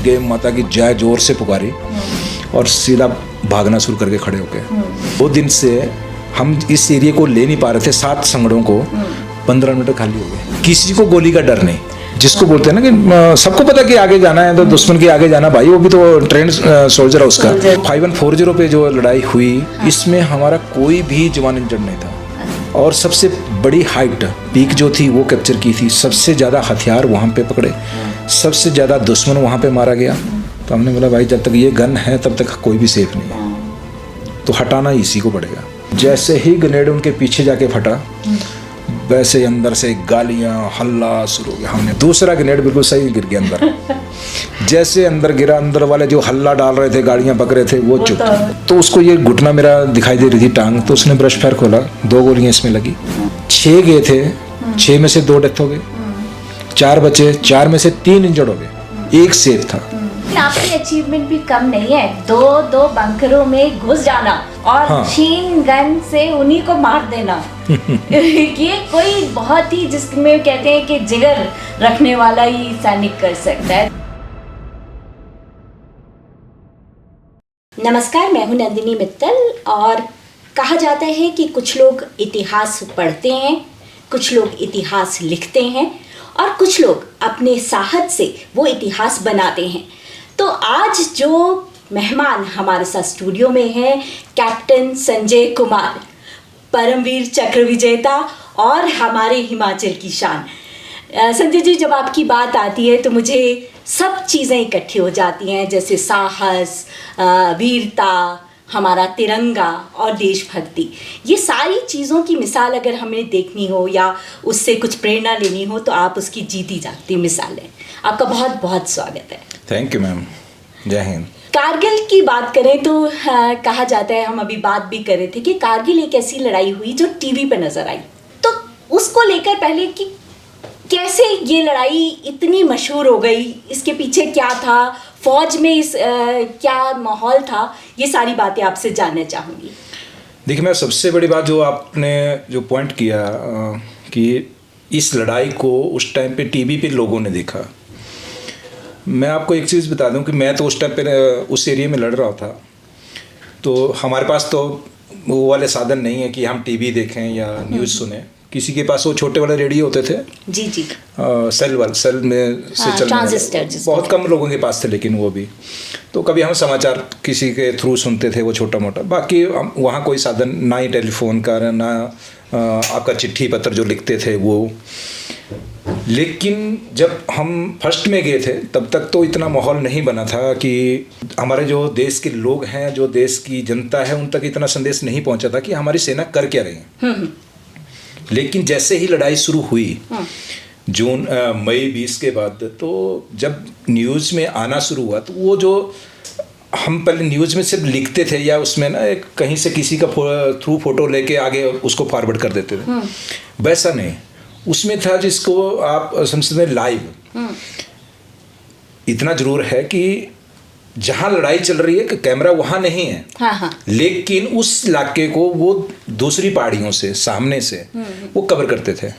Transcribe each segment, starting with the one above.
गए, माता की जय जोर से पुकारी और सीधा भागना शुरू करके खड़े हो गए। वो दिन से हम इस एरिया को ले नहीं पा रहे थे। 7 संगड़ों को 15 मिनट खाली हो गए। किसी को गोली का डर नहीं, जिसको बोलते हैं ना कि सबको पता कि आगे जाना है तो दुश्मन के आगे जाना, भाई वो भी तो ट्रेंड सोल्जर है उसका। 5140 पे जो लड़ाई हुई, इसमें हमारा कोई भी जवान इंजर्ड नहीं था और सबसे बड़ी हाइट पीक जो थी वो कैप्चर की थी। सबसे ज़्यादा हथियार वहाँ पे पकड़े, सबसे ज़्यादा दुश्मन वहाँ पे मारा गया। तो हमने बोला भाई जब तक ये गन है तब तक कोई भी सेफ नहीं है, तो हटाना इसी को पड़ेगा। जैसे ही ग्रेनेड उनके पीछे जाके फटा, वैसे अंदर से गालियां हल्ला शुरू हो गया। हमने दूसरा ग्रेनेड बिल्कुल सही गिर गया अंदर। जैसे अंदर गिरा, अंदर वाले जो हल्ला डाल रहे थे, गाड़ियां पक रहे थे, वो चुप। तो उसको ये घुटना मेरा दिखाई दे रही थी टांग, तो उसने ब्रश फायर खोला, 2 गोलियां इसमें लगी। 6 गए थे, 6 में से 2 डेथ हो गए, 4 बचे, 4 में से 3 इंजर्ड हो गए, 1 सेफ था। आपकी अचीवमेंट भी कम नहीं है, 2 बंकरों में घुस जाना और मशीन गन से उन्हीं को मार देना। ये कोई बहुत ही, जिसमें कहते हैं कि जिगर रखने वाला ही सैनिक कर सकता है। नमस्कार, मैं हूं नंदिनी मित्तल और कहा जाता है कि कुछ लोग इतिहास पढ़ते हैं, कुछ लोग इतिहास लिखते हैं और कुछ लोग अपने साहस से वो इतिहास बनाते हैं। तो आज जो मेहमान हमारे साथ स्टूडियो में हैं, कैप्टन संजय कुमार, परमवीर चक्र विजेता और हमारे हिमाचल की शान। संजय जी, जब आपकी बात आती है तो मुझे सब चीज़ें इकट्ठी हो जाती हैं, जैसे साहस, वीरता, हमारा तिरंगा और देशभक्ति। ये सारी चीज़ों की मिसाल अगर हमें देखनी हो या उससे कुछ प्रेरणा लेनी हो तो आप उसकी जीती जागती मिसाल है। आपका बहुत बहुत स्वागत है। थैंक यू मैम, जय हिंद। कारगिल की बात करें तो कहा जाता है, हम अभी बात भी कर रहे थे कि कारगिल एक ऐसी लड़ाई हुई जो टीवी पे नजर आई। तो उसको लेकर पहले कि कैसे ये लड़ाई इतनी मशहूर हो गई, इसके पीछे क्या था, फौज में इस क्या माहौल था, ये सारी बातें आपसे जानना चाहूँगी। देखिए, मैं सबसे बड़ी बात जो आपने जो पॉइंट किया कि इस लड़ाई को उस टाइम पे टीवी पे लोगों ने देखा। मैं आपको एक चीज़ बता दूं कि मैं तो उस टाइम पे उस एरिया में लड़ रहा था, तो हमारे पास तो वो वाले साधन नहीं है कि हम टीवी देखें या न्यूज़ सुने। किसी के पास वो छोटे वाले रेडियो होते थे, जी जी, सेल में से चलने वाले, बहुत कम लोगों के पास थे, लेकिन वो भी तो कभी हम समाचार किसी के थ्रू सुनते थे, वो छोटा मोटा। बाकी वहाँ कोई साधन ना ही टेलीफोन का, ना आपका चिट्ठी पत्र जो लिखते थे वो। लेकिन जब हम फर्स्ट में गए थे तब तक तो इतना माहौल नहीं बना था कि हमारे जो देश के लोग हैं, जो देश की जनता है, उन तक इतना संदेश नहीं पहुंचा था कि हमारी सेना कर क्या रही है। लेकिन जैसे ही लड़ाई शुरू हुई जून मई 20 के बाद, तो जब न्यूज़ में आना शुरू हुआ तो वो जो हम पहले न्यूज़ में सिर्फ लिखते थे या उसमें ना एक कहीं से किसी का थ्रू फोटो लेके आगे उसको फॉरवर्ड कर देते थे, वैसा नहीं। उसमें था जिसको आप समझते हैं लाइव। इतना जरूर है कि जहाँ लड़ाई चल रही है कि कैमरा वहाँ नहीं है, हाँ। लेकिन उस इलाके को वो दूसरी पहाड़ियों से, सामने से वो कवर करते थे।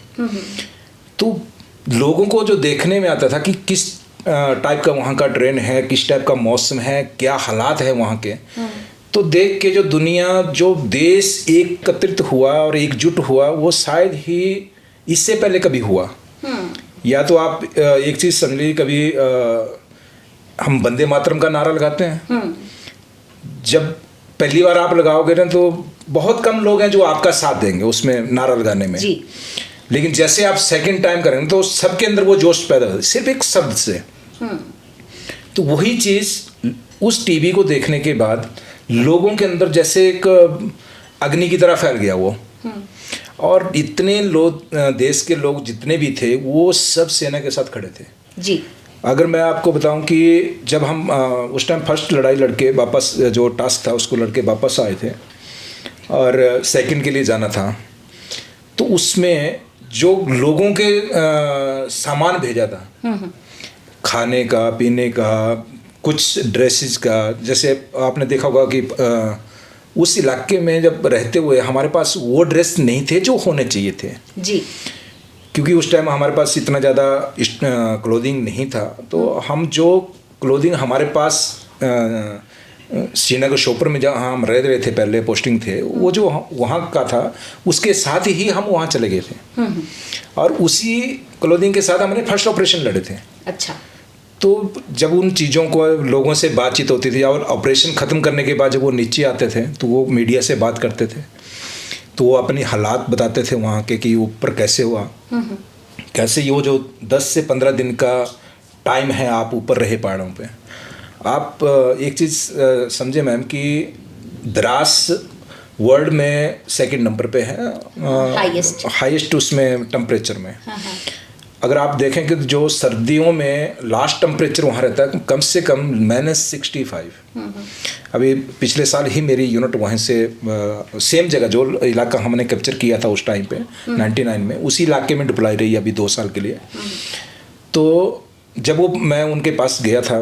तो लोगों को जो देखने में आता था कि किस टाइप का वहाँ का ट्रेन है, किस टाइप का मौसम है, क्या हालात है वहाँ के, तो देख के जो दुनिया, जो देश एकत्रित हुआ और एकजुट हुआ, वो शायद ही इससे पहले कभी हुआ। या तो आप एक चीज़ समझ लीजिए, कभी हम वंदे मातरम का नारा लगाते हैं, जब पहली बार आप लगाओगे ना तो बहुत कम लोग हैं जो आपका साथ देंगे उसमें नारा लगाने में जी। लेकिन जैसे आप सेकंड टाइम करेंगे तो सबके अंदर वो जोश पैदा होता है सिर्फ एक शब्द से। तो वही चीज़ उस टीवी को देखने के बाद लोगों के अंदर जैसे एक अग्नि की तरह फैल गया वो। और इतने लोग, देश के लोग जितने भी थे, वो सब सेना के साथ खड़े थे जी। अगर मैं आपको बताऊं कि जब हम उस टाइम फर्स्ट लड़ाई लड़के वापस, जो टास्क था उसको लड़के वापस आए थे और सेकंड के लिए जाना था, तो उसमें जो लोगों के सामान भेजा था, खाने का, पीने का, कुछ ड्रेसेस का, जैसे आपने देखा होगा कि उस इलाके में जब रहते हुए हमारे पास वो ड्रेस नहीं थे जो होने चाहिए थे जी, क्योंकि उस टाइम हमारे पास इतना ज़्यादा क्लोथिंग नहीं था। तो हम जो क्लोथिंग हमारे पास श्रीनगर शोपर में जहाँ हम रह रहे थे, पहले पोस्टिंग थे, वो जो वहाँ का था, उसके साथ ही हम वहाँ चले गए थे और उसी क्लोथिंग के साथ हमने फर्स्ट ऑपरेशन लड़े थे। अच्छा। तो जब उन चीज़ों को लोगों से बातचीत होती थी और ऑपरेशन ख़त्म करने के बाद जब वो नीचे आते थे तो वो मीडिया से बात करते थे, तो वो अपनी हालात बताते थे वहाँ के कि ऊपर कैसे हुआ, कैसे ये वो जो 10 से 15 दिन का टाइम है आप ऊपर रहे पहाड़ों पे। आप एक चीज़ समझे मैम कि द्रास वर्ल्ड में सेकंड नंबर पे है, हाईएस्ट उसमें टेम्परेचर में। अगर आप देखें कि जो सर्दियों में लास्ट टेम्परेचर वहाँ रहता है कम से कम -65। अभी पिछले साल ही मेरी यूनिट वहाँ से सेम जगह जो इलाका हमने कैप्चर किया था उस टाइम पे 99 में, उसी इलाके में डिप्लॉय रही अभी 2 साल के लिए। तो जब वो मैं उनके पास गया था,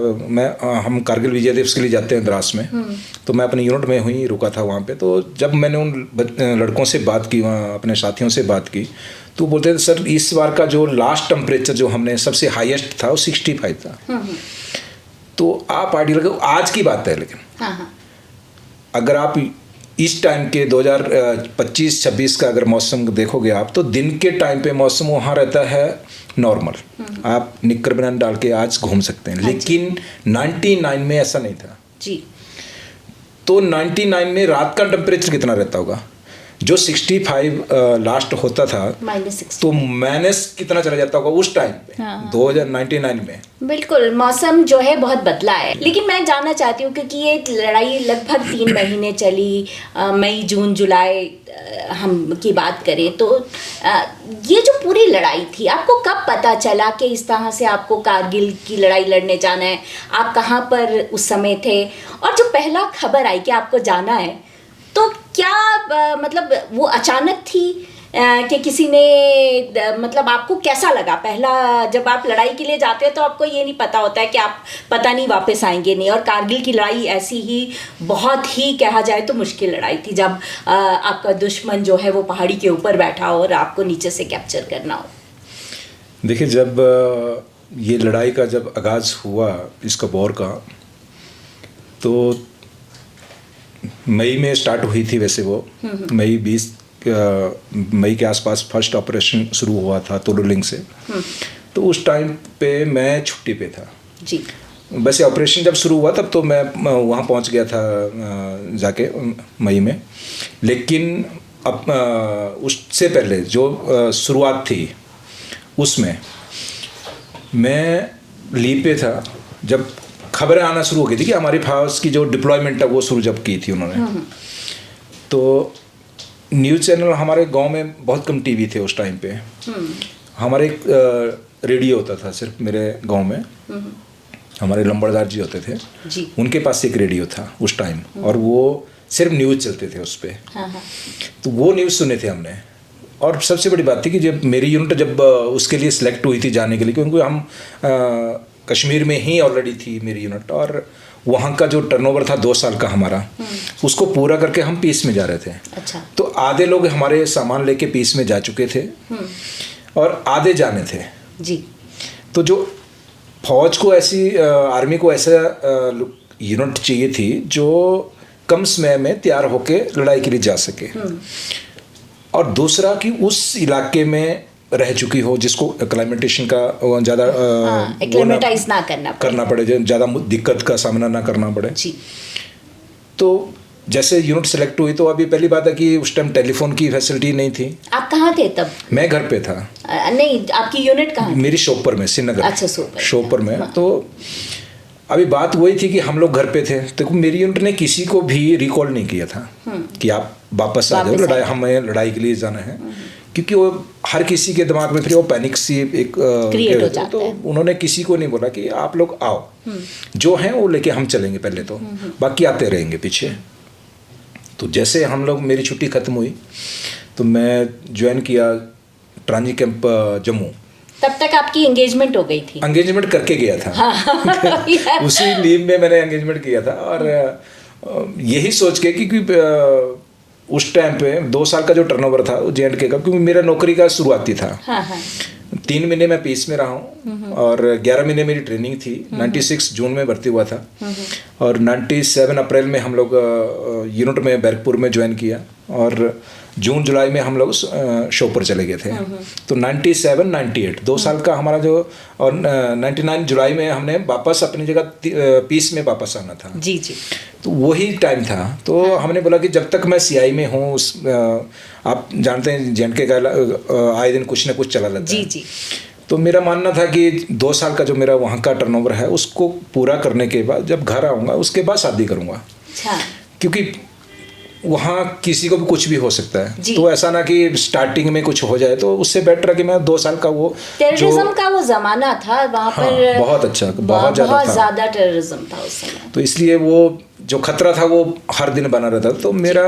हम कारगिल विजय दिवस के लिए जाते हैं द्रास में, तो मैं अपनी यूनिट में हुई रुका था वहाँ पे। तो जब मैंने उन लड़कों से बात की, वहाँ अपने साथियों से बात की, तो बोलते थे सर इस बार का जो लास्ट टेम्परेचर जो हमने सबसे हाईएस्ट था वो 65 था। तो आप आइडिया लगाओ, आज की बात है, लेकिन अगर आप इस टाइम के 2025-26 का अगर मौसम देखोगे आप, तो दिन के टाइम पे मौसम वहाँ रहता है नॉर्मल, आप निक्कर बनान डाल के आज घूम सकते हैं। लेकिन 99 में ऐसा नहीं था जी। तो 99 में रात का टेम्परेचर कितना रहता होगा? जो 65 लास्ट होता था, तो माइनस कितना चला जाता होगा उस टाइम पे? 2099 में बिल्कुल मौसम जो है बहुत बदला है। लेकिन मैं जानना चाहती हूँ क्योंकि ये लड़ाई लगभग 3 महीने चली, मई जून जुलाई हम की बात करें तो ये जो पूरी लड़ाई थी, आपको कब पता चला कि इस तरह से आपको कारगिल की लड़ाई लड़ने जाना है? आप कहाँ पर उस समय थे? और जो पहला खबर आई कि आपको जाना है, तो क्या मतलब वो अचानक थी कि किसी ने मतलब आपको कैसा लगा? पहला जब आप लड़ाई के लिए जाते हो तो आपको ये नहीं पता होता है कि आप पता नहीं वापस आएंगे नहीं, और कारगिल की लड़ाई ऐसी ही बहुत ही कहा जाए तो मुश्किल लड़ाई थी, जब आपका दुश्मन जो है वो पहाड़ी के ऊपर बैठा हो और आपको नीचे से कैप्चर करना हो। देखिए, जब ये लड़ाई का जब आगाज़ हुआ इसका वॉर का, तो मई में स्टार्ट हुई थी। वैसे वो मई 20 मई के आसपास फर्स्ट ऑपरेशन शुरू हुआ था तोडोलिंग से। तो उस टाइम पे मैं छुट्टी पे था जी। वैसे ऑपरेशन जब शुरू हुआ तब तो मैं वहाँ पहुँच गया था जाके मई में, लेकिन अब उससे पहले जो शुरुआत थी उसमें मैं लीव पे था जब खबरें आना शुरू हो गई थी कि हमारी फाउस की जो डिप्लॉयमेंट है वो शुरू जब की थी उन्होंने। तो न्यूज़ चैनल हमारे गांव में बहुत कम टीवी थे उस टाइम पे। हमारे एक रेडियो होता था सिर्फ मेरे गांव में, हमारे लंबड़दार जी होते थे जी। उनके पास एक रेडियो था उस टाइम, और वो सिर्फ न्यूज़ चलते थे उस पर। तो वो न्यूज़ सुने थे हमने। और सबसे बड़ी बात थी कि जब मेरी यूनिट जब उसके लिए सिलेक्ट हुई थी जाने के लिए, क्योंकि हम कश्मीर में ही ऑलरेडी थी मेरी यूनिट, और वहाँ का जो टर्नओवर था 2 साल का हमारा, उसको पूरा करके हम पीस में जा रहे थे। अच्छा। तो आधे लोग हमारे सामान लेके पीस में जा चुके थे और आधे जाने थे जी। तो जो फौज को ऐसी आर्मी को ऐसा यूनिट चाहिए थी जो कम समय में तैयार होके लड़ाई के लिए जा सके, और दूसरा कि उस इलाके में रह चुकी हो, जिसको एक्लाइमेटेशन का ज़्यादा एक्लाइमेटाइज ना करना पड़े, ज़्यादा दिक्कत का सामना ना करना पड़े जी। तो जैसे यूनिट सेलेक्ट हुई, तो अभी पहली बात है कि उस टाइम टेलीफोन की फैसिलिटी नहीं थी। आप कहाँ थे तब? मैं घर पे था। नहीं, आपकी यूनिट कहाँ? मेरी शोपर में, श्रीनगर। अच्छा, शोपर में। हाँ। तो अभी बात वही थी कि हम लोग घर पे थे, तो मेरी यूनिट ने किसी को भी रिकॉल नहीं किया था कि आप वापस आ जाओ, हमें लड़ाई के लिए जाना है, क्योंकि वो हर किसी के दिमाग में फिर वो पैनिक सी एक क्रिएट हो जाता तो है। उन्होंने किसी को नहीं बोला कि आप लोग आओ, जो हैं वो लेके हम चलेंगे पहले, तो बाकी आते रहेंगे पीछे। तो जैसे हम लोग, मेरी छुट्टी ख़त्म हुई तो मैं ज्वाइन किया ट्रांजी कैंप जम्मू। तब तक आपकी एंगेजमेंट हो गई थी? एंगेजमेंट करके गया था। हाँ। उसी लीव में मैंने एंगेजमेंट किया था, और यही सोच के क्योंकि उस टाइम पे 2 साल का जो टर्नओवर था वो JNK का, क्योंकि मेरा नौकरी का शुरुआती था। 3 महीने मैं पीस में रहा हूँ और 11 महीने मेरी ट्रेनिंग थी। 96 जून में भर्ती हुआ था और 97 अप्रैल में हम लोग यूनिट में बैरकपुर में ज्वाइन किया और जून जुलाई में हम लोग शोपुर चले गए थे। तो 97 98 2 साल का हमारा जो, और 99 जुलाई में हमने वापस अपनी जगह पीस में वापस आना था। जी जी। तो वही टाइम था। तो हमने बोला कि जब तक मैं सीआई में हूँ, उस आप जानते हैं जेएनके का आए दिन कुछ ना कुछ चला रहता है। जी जी। तो मेरा मानना था कि 2 साल का जो मेरा वहाँ का टर्नओवर है उसको पूरा करने के बाद जब घर आऊँगा उसके बाद शादी करूँगा। अच्छा। क्योंकि वहाँ किसी को भी कुछ भी हो सकता है, जी। तो ऐसा ना कि स्टार्टिंग में कुछ हो जाए। तो उससे बेटर है कि मैं 2 साल का वो टेररिज्म का वो जमाना था वहाँ हाँ, पर, बहुत अच्छा, बहुत ज़्यादा टेररिज्म था उस समय। तो इसलिए वो जो खतरा था वो हर दिन बना रहता था। तो मेरा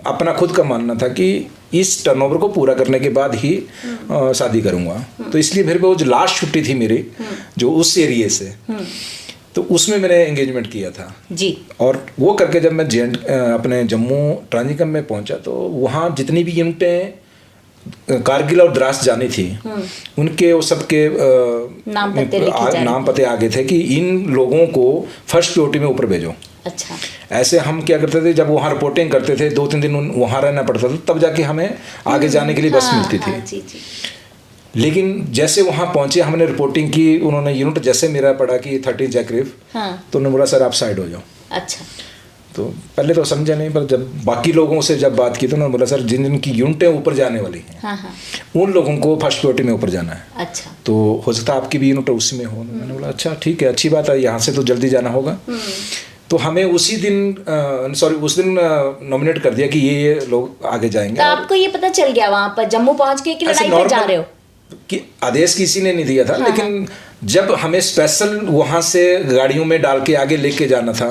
अपना खुद का मानना था कि इस टर्नओवर को पूरा करने के बाद ही शादी करूँगा। तो इसलिए फिर वो जो लास्ट छुट्टी थी मेरी जो उस एरिए से, तो उसमें मैंने एंगेजमेंट किया था जी। और वो करके जब मैं अपने जम्मू ट्रांजिट कैंप में पहुंचा तो वहाँ जितनी भी यूनिटें कारगिल और द्रास जानी थी उनके वो सबके नाम पते आ गए थे कि इन लोगों को फर्स्ट प्रायोरिटी में ऊपर भेजो। अच्छा। ऐसे हम क्या करते थे, जब वहाँ रिपोर्टिंग करते थे 2-3 दिन वहाँ रहना पड़ता था, तब जाके हमें आगे जाने के लिए बस मिलती थी। जी जी। लेकिन जैसे वहाँ पहुँचे हमने रिपोर्टिंग की, उन्होंने यूनिट जैसे मेरा पड़ा कि 13 जैकरीफ, तो उन्होंने बोला सर आप साइड हो जाओ। अच्छा। तो पहले तो समझा नहीं, पर जब बाकी लोगों से जब बात की तो उन्होंने बोला सर जिन जिन की यूनिटें ऊपर जाने वाली हैं उन लोगों को फर्स्ट प्रायोरिटी में ऊपर जाना है। अच्छा। तो हो सकता है आपकी भी यूनिट उसी में हो। मैंने बोला अच्छा ठीक है, अच्छी बात है, यहाँ से तो जल्दी जाना होगा। तो हमें उसी दिन उस दिन नॉमिनेट कर दिया कि ये लोग आगे जाएंगे। तो आपको ये पता चल गया वहाँ पर जम्मू पहुँच के कि लड़ाई पे जा रहे हो? कि आदेश किसी ने नहीं दिया था, लेकिन जब हमें स्पेशल वहाँ से गाड़ियों में डाल के आगे लेके जाना था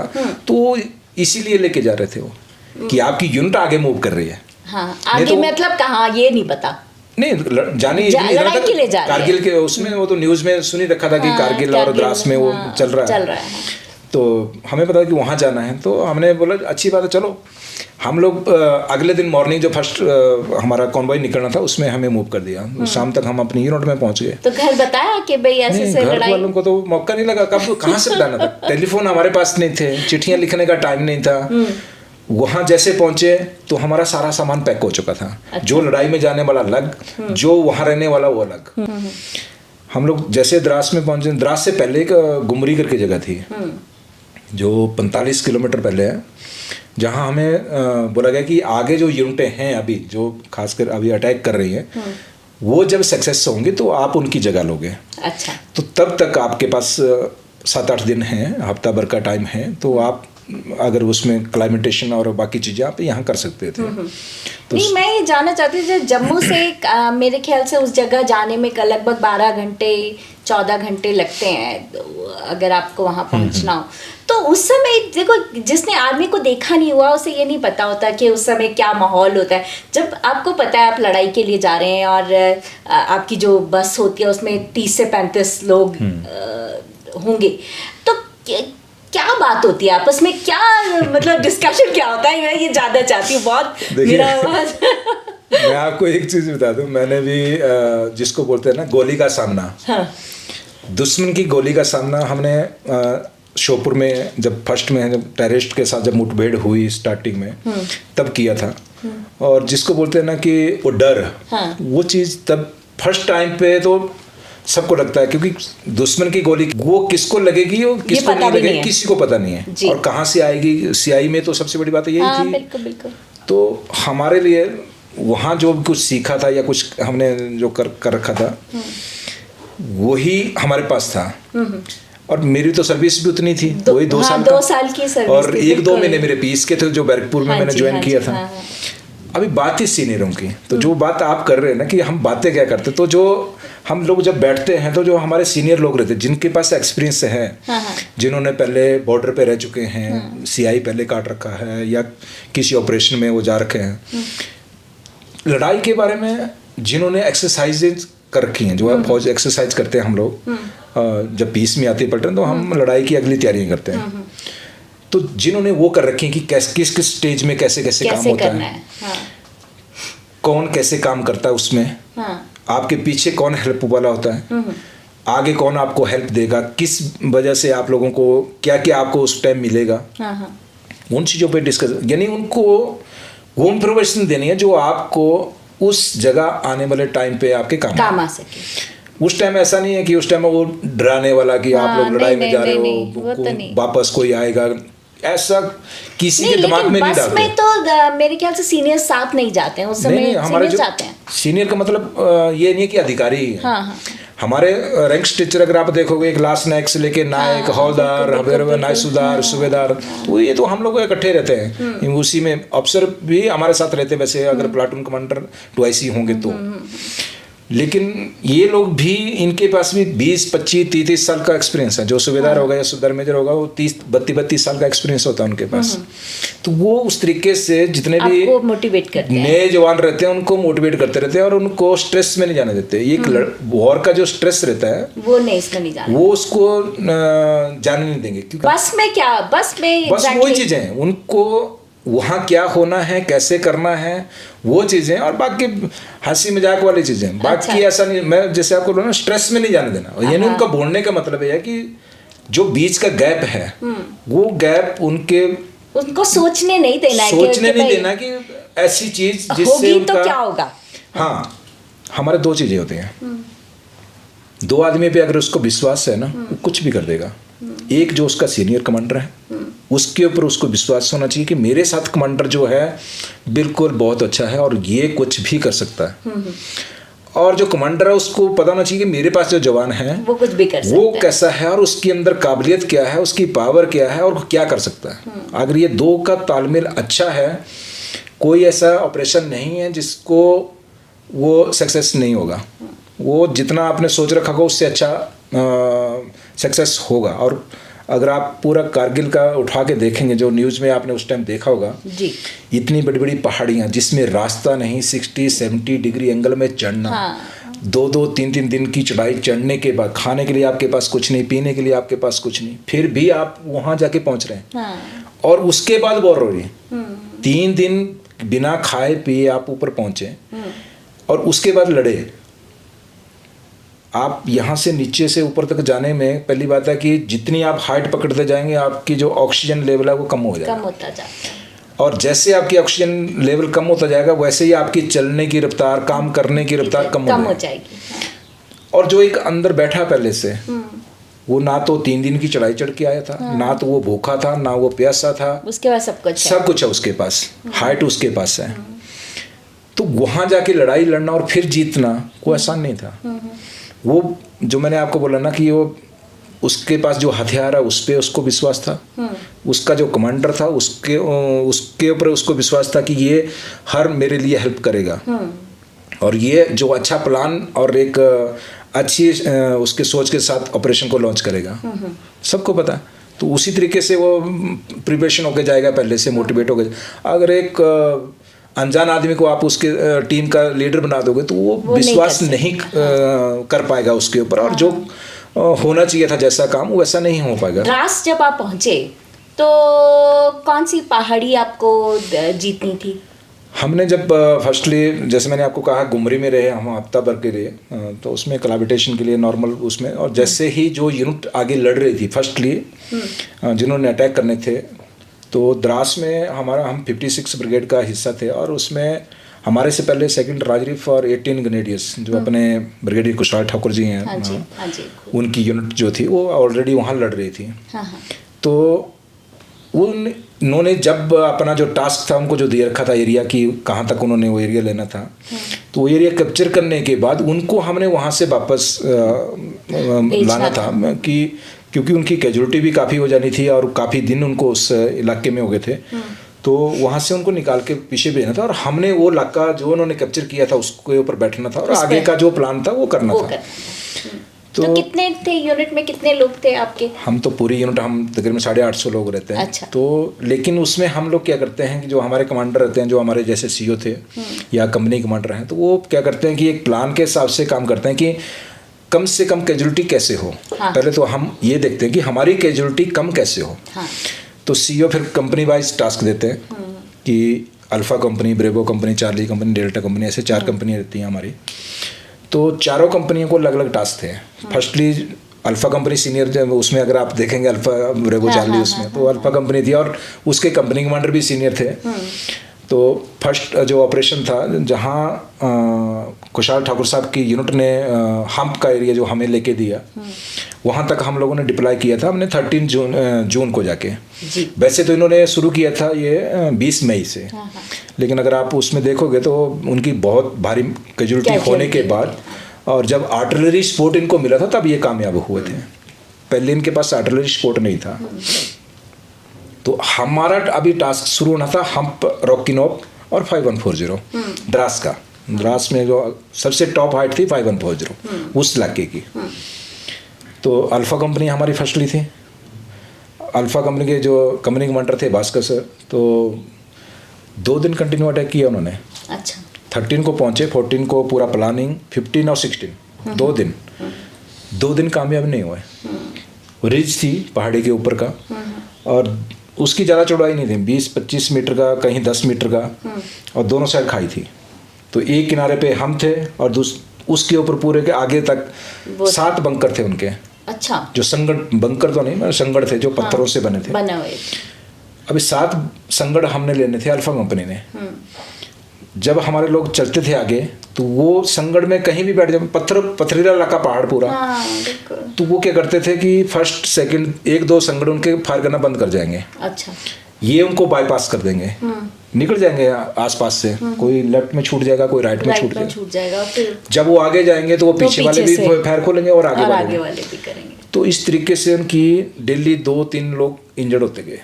तो इसीलिए लेके जा रहे थे वो कि आपकी यूनिट आगे मूव कर रही है। हाँ, आगे तो, मतलब कहाँ ये नहीं पता। नहीं जाने लड़ाई के लिए जा रहे हैं। कारगिल के उसमें वो तो न्यूज़ में सुन ही रखा था कि कारगिल और द्रास में वो चल रहा है। तो हमें पता कि वहाँ जाना है। तो हमने बोला अच्छी बात है, चलो। हम लोग अगले दिन मॉर्निंग जो फर्स्ट हमारा कॉन्वॉय निकलना था उसमें हमें मूव कर दिया। शाम तक हम अपनी यूनिट में पहुंच गए। तो घर बताया कि भाई ऐसे से घर वालों को तो मौका नहीं लगा, कब कहाँ से बताना था। टेलीफोन हमारे पास नहीं थे, चिट्ठियाँ लिखने का टाइम नहीं था। वहाँ जैसे पहुंचे तो हमारा सारा सामान पैक हो चुका था। अच्छा। जो लड़ाई में जाने वाला अलग, जो वहाँ रहने वाला वो अलग। हम लोग जैसे द्रास में पहुंचे, द्रास से पहले एक गुमरी करके जगह थी जो 45 किलोमीटर पहले है, जहाँ हमें बोला गया कि आगे जो यूनिटें हैं अभी जो खासकर अभी अटैक कर रही हैं वो जब सक्सेस होंगी तो आप उनकी जगह लोगे। अच्छा। तो तब तक आपके पास 7-8 दिन हैं, हफ्ता भर का टाइम है, तो आप अगर उसमें क्लाइमेटेशन और बाकी चीज़ें आप यहाँ कर सकते थे। तो नहीं, मैं ये जानना चाहती थी जम्मू से मेरे ख्याल से उस जगह जाने में लगभग 12 घंटे 14 घंटे लगते हैं अगर आपको वहाँ पहुँचना हो। तो उस समय देखो, जिसने आर्मी को देखा नहीं हुआ उसे ये नहीं पता होता कि उस समय क्या माहौल होता है। जब आपको पता है आप लड़ाई के लिए जा रहे हैं और आपकी जो बस होती है उसमें 30 से 35 लोग होंगे, तो क्या बात होती है आपस में, क्या मतलब डिस्कशन क्या होता है? मैं ये जानना चाहती हूँ बहुत। मैं आपको एक चीज़ बता दूँ, मैंने भी जिसको बोलते हैं ना गोली का सामना, दुश्मन की गोली का सामना हमने शोपुर में जब फर्स्ट में जब टेररिस्ट के साथ जब मुठभेड़ हुई स्टार्टिंग में तब किया था। और जिसको बोलते हैं ना कि वो डर, वो चीज़ तब फर्स्ट टाइम पे तो सबको लगता है, क्योंकि दुश्मन की गोली वो किसको लगेगी और किसको नहीं लगेगी किसी को पता नहीं है, और कहाँ से आएगी। सीआई में तो सबसे बड़ी बात यही थी। बिल्कुल बिल्कुल। तो हमारे लिए वहाँ जो कुछ सीखा था या कुछ हमने जो कर रखा था वही हमारे पास था। और मेरी तो सर्विस भी उतनी थी, वही 2 साल की सर्विस, और 1-2 महीने मेरे पीस के थे जो बैरकपुर में मैंने ज्वाइन किया था। अभी बात ही सीनियरों की, तो जो बात आप कर रहे हैं ना कि हम बातें क्या करते, तो जो हम लोग जब बैठते हैं तो जो हमारे सीनियर लोग रहते हैं जिनके पास एक्सपीरियंस है, जिन्होंने पहले बॉर्डर पे रह चुके हैं, सीआई पहले काट रखा है या किसी ऑपरेशन में वो जा रखे हैं, लड़ाई के बारे में जिन्होंने एक्सरसाइजेज कर रखी हैं, जो फौज एक्सरसाइज करते हैं हम लोग जब पीस में आती है पलटन, तो हम लड़ाई की अगली तैयारियां करते हैं। तो जिन्होंने वो कर रखी है कि किस किस स्टेज में कैसे काम होता है, कौन कैसे काम करता है उसमें, आपके पीछे कौन हेल्प वाला होता है, आगे कौन आपको हेल्प देगा, किस वजह से आप लोगों को क्या क्या आपको उस टाइम मिलेगा, उन चीज़ों पे डिस्कस, यानी उनको वो इन्फॉर्मेशन देनी है जो आपको उस जगह आने वाले टाइम पे आपके काम आ सके। उस टाइम ऐसा नहीं है कि उस टाइम वो डराने वाला कि आप लोग लड़ाई में जा रहे हो, वापस कोई आएगा, ऐसा किसी के दिमाग में नहीं डालते। बस में तो मेरे ख्याल से सीनियर साथ नहीं जाते हैं उस समय, हमारे जो जाते हैं। सीनियर का मतलब ये नहीं है कि अधिकारी ही है। हाँ। हमारे रैंक्स टीचर अगर आप देखोगे क्लास नायक से लेके नायक, हौलदार, नायक, सूबेदार, तो ये तो हम लोग इकट्ठे रहते हैं उसी में। अफसर भी हमारे साथ रहते हैं वैसे, अगर प्लाटून कमांडर 2IC होंगे तो। लेकिन ये लोग भी, इनके पास भी 20, 25, 30 साल का एक्सपीरियंस है। जो सूबेदार होगा या सूबेदार मेजर होगा वो 32 साल का एक्सपीरियंस होता है उनके पास। तो वो उस तरीके से जितने भी मोटिवेट करते हैं, नए जवान रहते हैं उनको मोटिवेट करते रहते हैं और उनको स्ट्रेस में नहीं जाने देते। एक वॉर का जो स्ट्रेस रहता है वो नहीं, इसमें नहीं जाने, वो उसको जाने नहीं देंगे। क्योंकि बस में क्या, बस वही चीजें हैं, उनको वहाँ क्या होना है, कैसे करना है, वो चीज़ें, और बाकी हंसी मजाक वाली चीज़ें। बाकी ऐसा नहीं, मैं जैसे आपको बोला ना, स्ट्रेस में नहीं जाने देना। यानी उनका बोलने का मतलब ये है कि जो बीच का गैप है वो गैप उनको सोचने नहीं देना कि ऐसी चीज जिससे उनका तो क्या होगा। हाँ, हमारे दो चीज़ें होती हैं। दो आदमी पे अगर उसको विश्वास है ना, वो कुछ भी कर देगा। एक जो उसका सीनियर कमांडर है, उसके ऊपर उसको विश्वास होना चाहिए कि मेरे साथ कमांडर जो है बिल्कुल बहुत अच्छा है और ये कुछ भी कर सकता है। और जो कमांडर है उसको पता होना चाहिए कि मेरे पास जो जवान है वो कुछ भी कर सकता है, वो कैसा है और उसके अंदर काबिलियत क्या है, उसकी पावर क्या है और क्या कर सकता है। अगर ये दो का तालमेल अच्छा है, कोई ऐसा ऑपरेशन नहीं है जिसको वो सक्सेस नहीं होगा। वो जितना आपने सोच रखा होगा उससे अच्छा सक्सेस होगा। और अगर आप पूरा कारगिल का उठा के देखेंगे, जो न्यूज़ में आपने उस टाइम देखा होगा जी, इतनी बड़ी बड़ी पहाड़ियाँ जिसमें रास्ता नहीं, 60-70 डिग्री एंगल में चढ़ना, 2-2, 3-3 दिन की चढ़ाई चढ़ने के बाद खाने के लिए आपके पास कुछ नहीं, पीने के लिए आपके पास कुछ नहीं, फिर भी आप वहाँ जाके पहुँच रहे हैं। और उसके बाद वॉर हो रही है। 3 दिन बिना खाए पिए आप ऊपर पहुँचे और उसके बाद लड़े। आप यहाँ से नीचे से ऊपर तक जाने में पहली बात है कि जितनी आप हाइट पकड़ते जाएंगे आपकी जो ऑक्सीजन लेवल है वो कम होता जाएगा। और जैसे आपकी ऑक्सीजन लेवल कम होता जाएगा वैसे ही आपकी चलने की रफ्तार, काम करने की रफ्तार कम हो जाएगी। और जो एक अंदर बैठा पहले से, वो ना तो 3 दिन की चढ़ाई चढ़ के आया था, ना तो वो भूखा था, ना वो प्यासा था, उसके पास सब कुछ है उसके पास, हाइट उसके पास है। तो वहाँ जाके लड़ाई लड़ना और फिर जीतना कोई आसान नहीं था। वो जो मैंने आपको बोला ना कि वो उसके पास जो हथियार है उस पर उसको विश्वास था, उसका जो कमांडर था उसके ऊपर उसको विश्वास था कि ये हर मेरे लिए हेल्प करेगा और ये जो अच्छा प्लान और एक अच्छी उसके सोच के साथ ऑपरेशन को लॉन्च करेगा। सबको पता है। तो उसी तरीके से वो प्रिपरेशन होके जाएगा, पहले से मोटिवेट होके। अगर एक अनजान आदमी को आप उसके टीम का लीडर बना दोगे तो वो विश्वास नहीं कर पाएगा उसके ऊपर, और जो होना चाहिए था जैसा काम वैसा नहीं हो पाएगा। द्रास जब आप पहुंचे तो कौन सी पहाड़ी आपको जीतनी थी? हमने जब फर्स्टली, जैसे मैंने आपको कहा, गुमरी में रहे हम हफ्ता भर के लिए, तो उसमें कोलैबोरेशन के लिए नॉर्मल उसमें, और जैसे ही जो यूनिट आगे लड़ रही थी फर्स्टली जिन्होंने अटैक करने थे, तो द्रास में हम 56 ब्रिगेड का हिस्सा थे और उसमें हमारे से पहले 2nd राजरीफ और 18 ग्रेनेडियर्स जो अपने ब्रिगेडियर कुशवाहा ठाकुर जी हैं, हाँ जी, उनकी यूनिट जो थी वो ऑलरेडी वहाँ लड़ रही थी। तो उन्होंने जब अपना जो टास्क था उनको जो दे रखा था एरिया की, कहाँ तक उन्होंने वो एरिया लेना था, तो वो एरिया कैप्चर करने के बाद उनको हमने वहाँ से वापस लाना था क्योंकि उनकी कैजुअलिटी भी काफ़ी हो जानी थी और काफ़ी दिन उनको उस इलाके में हो गए थे। तो वहाँ से उनको निकाल के पीछे भेजना था और हमने वो इलाका जो उन्होंने कैप्चर किया था उसके ऊपर बैठना था और आगे का जो प्लान था वो करना था। तो कितने थे यूनिट में, कितने लोग थे आपके? हम तो पूरी यूनिट हम तकरीबन 850 लोग रहते हैं। अच्छा। तो लेकिन उसमें हम लोग क्या करते हैं कि जो हमारे कमांडर रहते हैं, जो हमारे जैसे CEO थे या कंपनी कमांडर हैं, तो वो क्या करते हैं कि एक प्लान के हिसाब से काम करते हैं कि कम से कम कैजुअलिटी कैसे हो। पहले तो हम ये देखते हैं कि हमारी कैजुअलिटी कम कैसे हो। तो CEO फिर कंपनी वाइज टास्क देते हैं कि alpha company, bravo company, charlie company, delta company, ऐसे 4 कंपनियाँ रहती हैं हमारी। तो चारों कंपनियों को अलग अलग टास्क थे। फर्स्टली अल्फा कंपनी सीनियर, जब उसमें अगर आप देखेंगे अल्फा रेगो चार्ली उसमें, तो अल्फा कंपनी थी और उसके कंपनी कमांडर भी सीनियर थे। तो फर्स्ट जो ऑपरेशन था, जहाँ कुशाल ठाकुर साहब की यूनिट ने हम्प का एरिया जो हमें लेके दिया, वहाँ तक हम लोगों ने डिप्लॉय किया था हमने 13 जून को जाके। वैसे तो इन्होंने शुरू किया था ये 20 मई से, लेकिन अगर आप उसमें देखोगे तो उनकी बहुत भारी कैजुअलिटी होने के बाद, और जब आर्टिलरी सपोर्ट इनको मिला था तब ये कामयाब हुए थे। पहले इनके पास आर्टिलरी सपोर्ट नहीं था। तो हमारा अभी टास्क शुरू होना था हम्प, रॉकिनॉप और 5140 द्रास का। द्रास में जो सबसे टॉप हाइट थी 5140 उस इलाके की। तो अल्फा कंपनी हमारी फर्स्टली थी। अल्फा कंपनी के जो कंपनी कमांडर थे भास्कर सर, तो 2 दिन कंटिन्यू अटैक किया उन्होंने। अच्छा। 13 को पहुंचे, 14 को पूरा प्लानिंग, 15 और 16 2 दिन कामयाब नहीं हुए। रिज थी पहाड़ी के ऊपर का, और उसकी ज़्यादा चौड़ाई नहीं थी, 20-25 मीटर का, कहीं 10 मीटर का, और दोनों साइड खाई थी। तो एक किनारे पे हम थे और उसके ऊपर पूरे के आगे तक 7 बंकर थे उनके। अच्छा। जो संगड़, बंकर तो नहीं मतलब संगड़ थे जो पत्थरों से बने थे। बने हुए। अभी 7 संगड़ हमने लेने थे अल्फा कंपनी ने। जब हमारे लोग चलते थे आगे, तो वो संगड़ में कहीं भी बैठ जाए, पथरीला इलाका पहाड़ पूरा। तो वो क्या करते थे कि फर्स्ट सेकंड 1-2 संगड़ उनके फायर करना बंद कर जाएंगे। अच्छा। ये उनको बाईपास कर देंगे, निकल जाएंगे आसपास से। कोई लेफ्ट में छूट जाएगा, कोई राइट में छूट जाएगा। फिर जब वो आगे जाएंगे तो वो पीछे वाले भी फायर खोलेंगे और आगे वाले भी करेंगे। तो इस तरीके से उनकी डेली 2-3 लोग इंजर्ड होते गए।